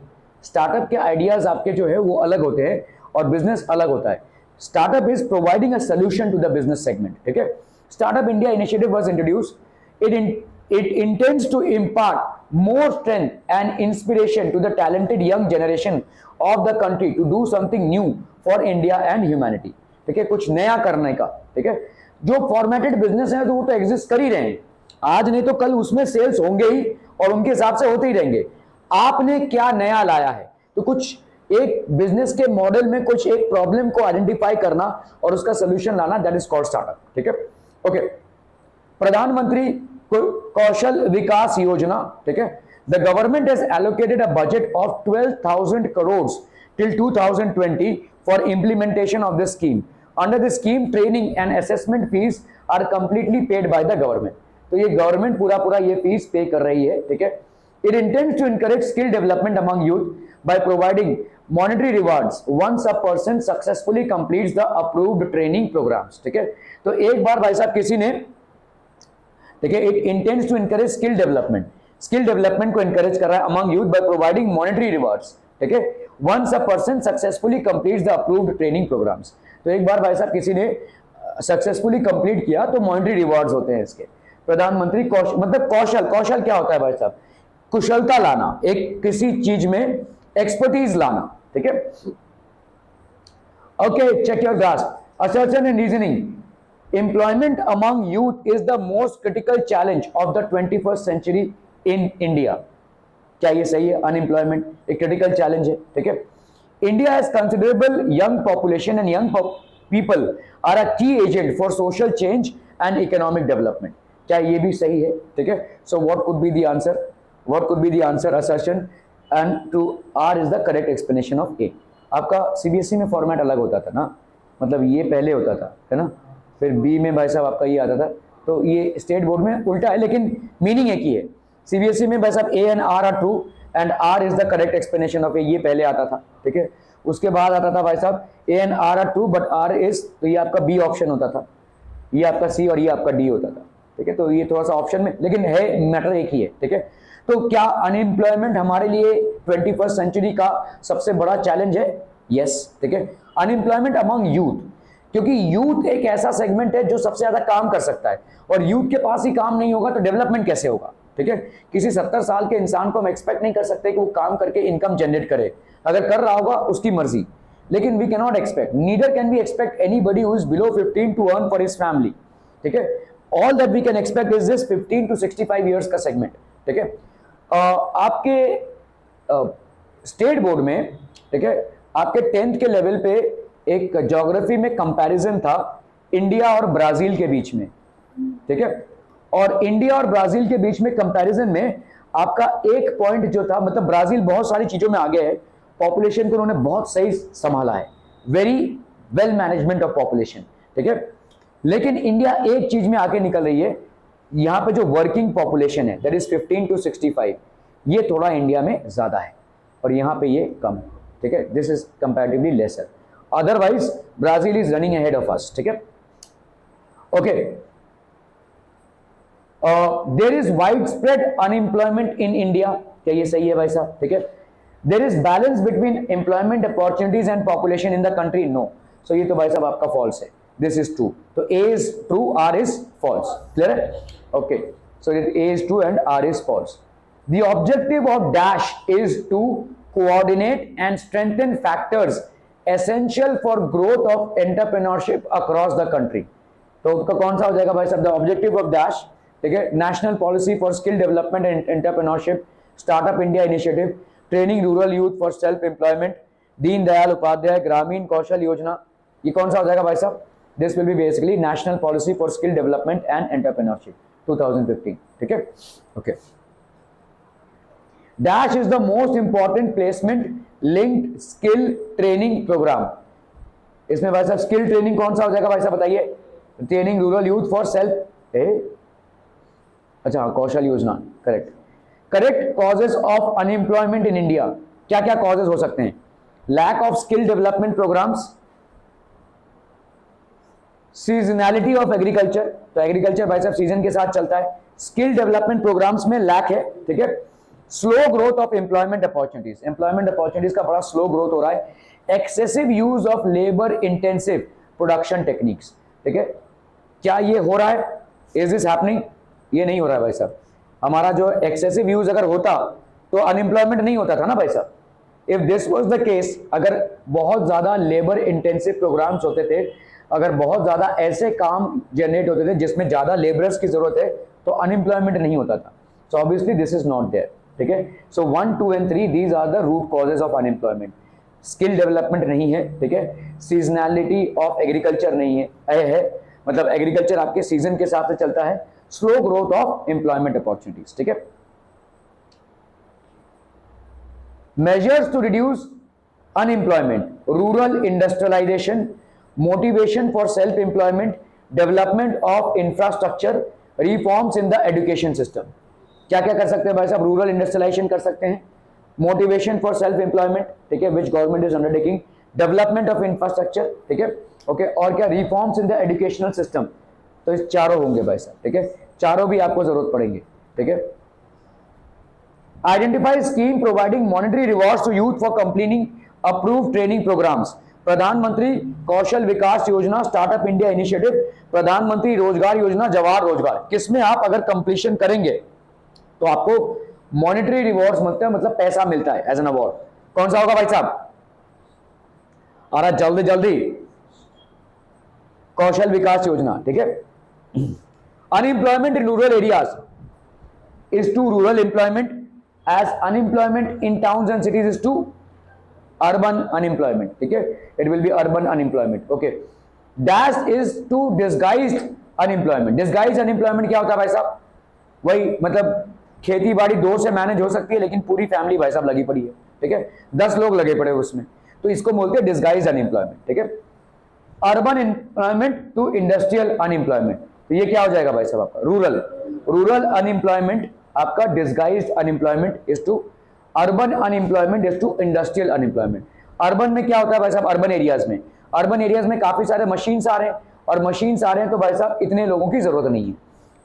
Startup के आइडियाज आपके जो है वो अलग होते हैं और बिजनेस अलग होता है। Startup is providing a solution to the business segment, ठीक है। Startup India initiative was introduced. It intends to impart more strength and inspiration to the talented young generation of the country to do something new for India and humanity, ठीक है, कुछ नया करने का, ठीक है। जो फॉर्मेटेड बिजनेस है तो वो तो एग्जिस्ट कर ही रहे हैं, आज नहीं तो कल उसमें सेल्स होंगे ही और उनके हिसाब से होते ही रहेंगे। आपने क्या नया लाया है? तो कुछ एक बिजनेस के मॉडल में कुछ एक प्रॉब्लम को आइडेंटिफाई करना और उसका सोल्यूशन लाना, दैट इज कॉल्ड स्टार्टअप, ठीक है। ओके, प्रधानमंत्री कौशल विकास योजना, ठीक है। The government has allocated a budget of 12,000 crore till 2020 for implementation of this scheme. Under this scheme, training and assessment fees are completely paid by the government. तो ये government पूरा ये फीस पे कर रही है, ठीक है। It intends to encourage skill development among youth by providing monetary rewards once a person successfully completes the approved training programs, ठीक है। तो एक बार भाई साहब किसी ने, ठीक है, it intends to encourage skill development को एनकरेज कर रहा है among youth by providing monetary rewards, ठीक है, once a person successfully completes the approved training programmes. तो एक बार भाई साहब किसी ने सक्सेसफुली कंप्लीट किया तो मॉनेटरी रिवार्ड्स होते हैं इसके। प्रधानमंत्री कौशल, मतलब कौशल क्या होता है भाई साहब? कुशलता लाना, एक किसी चीज में एक्सपर्टीज लाना, ठीक है। Okay, check your grasp, assertion and reasoning. Employment among youth is the most critical challenge of the 21st century in India. क्या ये सही है? अनएम्प्लॉयमेंट एक क्रिटिकल चैलेंज है, ठीक है। India has considerable young population and young people are a key agent for social change and economic development. क्या ये भी सही है? ठीक है। So what could be the answer? What could be the answer? Assertion and two R is the correct explanation of A. आपका CBSE में format अलग होता था ना, मतलब ये पहले होता था, है ना, फिर बी में भाई साहब आपका ये आता था, तो ये स्टेट बोर्ड में उल्टा है लेकिन मीनिंग एक ही है। सीबीएसई में भाई साहब A and R are true and R is the correct explanation of A, ये पहले आता था, ठीक है। उसके बाद आता था भाई साहब A and R are true but R is, तो ये आपका बी ऑप्शन होता था, ये आपका सी और ये आपका डी होता था, ठीक है। तो ये थोड़ा सा ऑप्शन में, लेकिन है मैटर एक ही है, ठीक है। तो क्या अनएम्प्लॉयमेंट हमारे लिए 21st सेंचुरी का सबसे बड़ा चैलेंज है? यस, ठीक है। अनएम्प्लॉयमेंट अमंग यूथ, क्योंकि यूथ एक ऐसा सेगमेंट है जो सबसे ज्यादा काम कर सकता है, और यूथ के पास ही काम नहीं होगा तो डेवलपमेंट कैसे होगा, ठीक है। किसी 70 साल के इंसान को हम एक्सपेक्ट नहीं कर सकते कि वो काम करके इनकम जनरेट करे, अगर कर रहा होगा उसकी मर्जी, लेकिन we can not expect, neither can we expect anybody who is below 15 to earn for his family, ठीक है। All that we can expect is this 15 to 65 years का सेगमेंट, ठीक है। आपके स्टेट बोर्ड में, ठीक है, आपके 10th के लेवल पे एक ज्योग्राफी में कंपैरिजन था इंडिया और ब्राजील के बीच में, ठीक है। और इंडिया और ब्राजील के बीच में कंपैरिजन में आपका एक पॉइंट जो था, मतलब ब्राजील बहुत सारी चीजों में आगे है, पॉपुलेशन को उन्होंने बहुत सही संभाला है, very well management of population, ठीक है। लेकिन इंडिया एक चीज में आगे निकल रही है, यहाँ पे जो वर्किंग पॉपुलेशन है दैट इज 15 टू 65, ये थोड़ा इंडिया में ज्यादा है और यहाँ पे ये कम है, ठीक है। This is comparatively lesser, otherwise Brazil is running ahead of us, ठीक है। Okay, there is wide spread unemployment in India, क्या ये सही है भाई साहब? ठीक है। There is balance between employment opportunities and population in the country, no. So ये तो भाई साहब आपका फॉल्स है, दिस इज ट्रू, तो A is true, R is false, clear है? Okay, so A is true and R is false. The objective of dash is to coordinate and strengthen factors essential for growth of entrepreneurship across the country. तो उसका कौन सा हो जाएगा भाई साहब? The objective of dash, ठीक है, national policy for skill development and entrepreneurship startup India initiative, training rural youth for self employment, Deen Dayal Upadhyay ग्रामीण कौशल योजना, ये कौन सा हो जाएगा भाई साहब? This will be basically national policy for skill development and entrepreneurship 2015, ठीक है, okay. Dash is the most important placement linked skill training programme. इसमें भाई साहब स्किल ट्रेनिंग कौन सा हो जाएगा भाई साहब बताइए? Training rural youth for self, अच्छा कौशल योजना, correct. Correct causes of unemployment in India, क्या क्या कॉजेज हो सकते हैं? Lack of skill development programmes, seasonality of agriculture, तो एग्रीकल्चर भाई साहब सीजन के साथ चलता है, स्किल डेवलपमेंट प्रोग्राम्स में लैक है, ठीक है। Slow growth of employment opportunities, employment opportunities का बड़ा स्लो ग्रोथ हो रहा है। Excessive use of labour intensive production techniques, ठीक है, क्या ये हो रहा है? Is this happening? ये नहीं हो रहा है भाई साहब। हमारा जो एक्सेसिव यूज अगर होता तो अनएम्प्लॉयमेंट नहीं होता था ना भाई साहब। If this was the case, अगर बहुत ज्यादा लेबर इंटेंसिव प्रोग्राम्स होते थे, अगर बहुत ज्यादा ऐसे काम जनरेट होते थे जिसमें ज्यादा लेबरर्स की जरूरत है, तो अनएम्प्लॉयमेंट नहीं होता था। So obviously this is not there, ठीक है। So 1, 2 and 3 these are the root causes of unemployment. Skill development नहीं है, ठीक है, सीजनैलिटी ऑफ एग्रीकल्चर नहीं है, मतलब एग्रीकल्चर आपके सीजन के हिसाब से चलता है, slow growth of employment opportunities, ठीक है। Measures to reduce unemployment, rural industrialisation, motivation for self employment, development of infrastructure, reforms in the education system. क्या क्या कर सकते हैं भाई साहब? रूरल इंडस्ट्रियलाइजेशन कर सकते हैं, मोटिवेशन फॉर सेल्फ एम्प्लॉयमेंट, ठीक है, which government is undertaking, development of infrastructure, ठीक है, ओके, और क्या? Reforms in the educational system. तो इस चारों होंगे भाई साहब, ठीक है, चारों भी आपको जरूरत पड़ेंगे, ठीक है। Identify scheme providing monetary rewards to youth for completing approved training programmes, प्रधानमंत्री कौशल विकास योजना, स्टार्टअप इंडिया इनिशिएटिव, प्रधानमंत्री रोजगार योजना, जवाहर रोजगार। किसमें आप अगर कंप्लीशन करेंगे तो आपको मॉनेटरी रिवॉर्ड्स मतलब पैसा मिलता है एज एन अवार्ड। कौन सा होगा भाई साहब? आ रहा जल्दी जल्दी, कौशल विकास योजना, ठीक है। Unemployment in rural areas is to rural employment as unemployment in towns and cities is to urban unemployment, ठीक है, it will be urban unemployment, okay. Dash is to disguised unemployment, disguised unemployment क्या होता है भाई साहब? वही मतलब खेती बाड़ी 2 से मैनेज हो सकती है, लेकिन पूरी फैमिली भाई साहब लगी पड़ी है, ठीक है, 10 लोग लगे पड़े उसमें, तो इसको बोलते हैं डिस्गाइज्ड अनएम्प्लॉयमेंट, ठीक है। Urban employment to industrial unemployment, तो ये क्या हो जाएगा भाई साहब आपका? रूरल, रूरल अनएम्प्लॉयमेंट आपका disguised unemployment is to urban unemployment is to industrial unemployment. Urban में क्या होता है भाई साहब? अर्बन एरियाज में, अर्बन एरियाज में काफी सारे मशीन्स आ रहे हैं, और मशीन्स आ रहे हैं तो भाई साहब इतने लोगों की जरूरत नहीं है,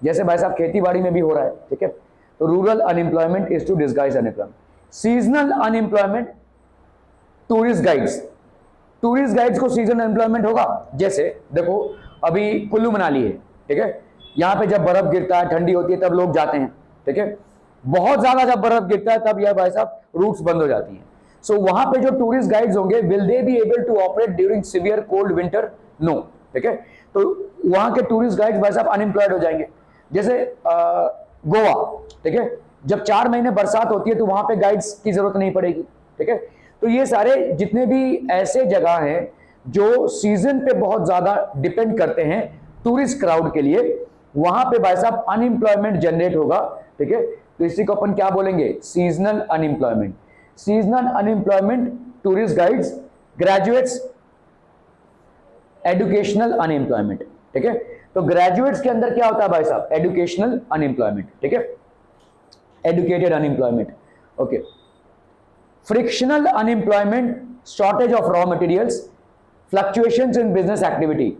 जैसे भाई साहब खेती बाड़ी में भी हो रहा है, ठीक है। तो rural unemployment is to disguise unemployment. Seasonal unemployment, tourist guides, tourist guides को सीजनल अनएम्प्लॉयमेंट होगा। जैसे देखो अभी कुल्लू मनाली है, ठीक है, यहाँ पे जब बर्फ गिरता है, ठंडी होती है, तब लोग जाते हैं, ठीक है। बहुत ज्यादा जब बर्फ गिरता है तब यह भाई साहब रूट्स बंद हो जाती हैं। सो वहां पे जो टूरिस्ट गाइड्स होंगे, will they be able to operate during severe cold winter? No, ठीक है। तो वहां के टूरिस्ट गाइड्स भाई साहब अनएम्प्लॉयड हो जाएंगे। जैसे गोवा, ठीक है, जब 4 महीने बरसात होती है तो वहां पे गाइड्स की जरूरत नहीं पड़ेगी, ठीक है। तो ये सारे जितने भी ऐसे जगह हैं जो सीजन पे बहुत ज्यादा डिपेंड करते हैं टूरिस्ट क्राउड के लिए, वहां पे भाई साहब अनएम्प्लॉयमेंट जनरेट होगा, ठीक है। तो इसी को अपन क्या बोलेंगे? Seasonal unemployment. Seasonal unemployment, tourist guides, graduates, educational unemployment, ठीक है। तो ग्रेजुएट्स के अंदर क्या होता है भाई साहब? एजुकेशनल अनएम्प्लॉयमेंट, ठीक है, educated unemployment, okay. Frictional unemployment, shortage of raw materials, fluctuations in business activity.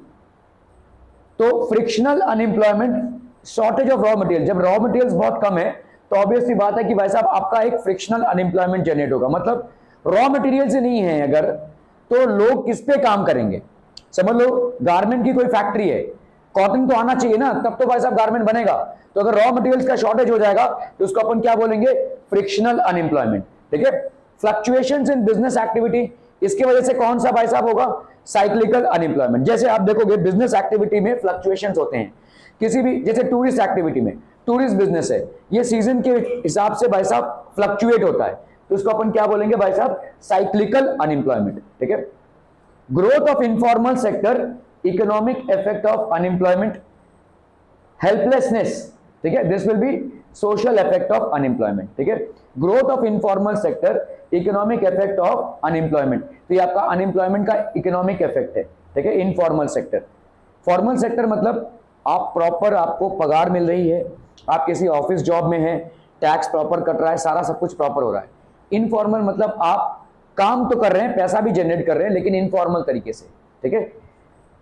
तो frictional unemployment, shortage of raw material, जब रॉ मटेरियल्स बहुत कम है तो ऑब्वियसली बात है कि भाई साहब आपका एक फ्रिक्शनल अनएम्प्लॉयमेंट जनरेट होगा। मतलब रॉ मटेरियल से नहीं है अगर, तो लोग किस पे काम करेंगे? समझ लो गारमेंट की कोई फैक्ट्री है, कॉटन तो आना चाहिए ना, तब तो भाई साहब गारमेंट बनेगा। तो अगर रॉ मटेरियल्स का शॉर्टेज हो जाएगा तो उसको अपन क्या बोलेंगे? फ्रिक्शनल अनएम्प्लॉयमेंट, ठीक है। फ्लक्चुएशंस इन बिजनेस एक्टिविटी, इसकी वजह से कौन सा भाई साहब होगा? Cyclical unemployment. जैसे आप देखोगे बिजनेस एक्टिविटी में फ्लक्चुएशंस होते हैं, किसी भी, जैसे टूरिस्ट एक्टिविटी में, टूरिस्ट बिजनेस है, ये सीजन के हिसाब से भाई साहब फ्लक्चुएट होता है, तो उसको अपन क्या बोलेंगे भाई साहब, साइक्लिकल अनएम्प्लॉयमेंट, ठीक है। Growth of informal sector, economic effect of unemployment, helplessness, ठीक है, this will B social effect of unemployment, ठीक है। Growth of informal sector, economic effect of unemployment, तो ये आपका अनएम्प्लॉयमेंट का इकोनॉमिक इफेक्ट है, ठीक है। इनफॉर्मल सेक्टर, फॉर्मल सेक्टर मतलब आप प्रॉपर, आपको पगार मिल रही है, आप किसी ऑफिस जॉब में हैं, टैक्स प्रॉपर कट रहा है, सारा सब कुछ प्रॉपर हो रहा है। इनफॉर्मल मतलब आप काम तो कर रहे हैं, पैसा भी जनरेट कर रहे हैं, लेकिन इनफॉर्मल तरीके से, ठीक है।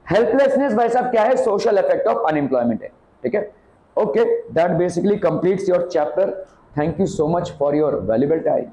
हेल्पलेसनेस भाई साहब क्या है, सोशल इफेक्ट ऑफ अनएम्प्लॉयमेंट है, ठीक है। Okay, that basically completes your chapter. Thank you so much for your valuable time.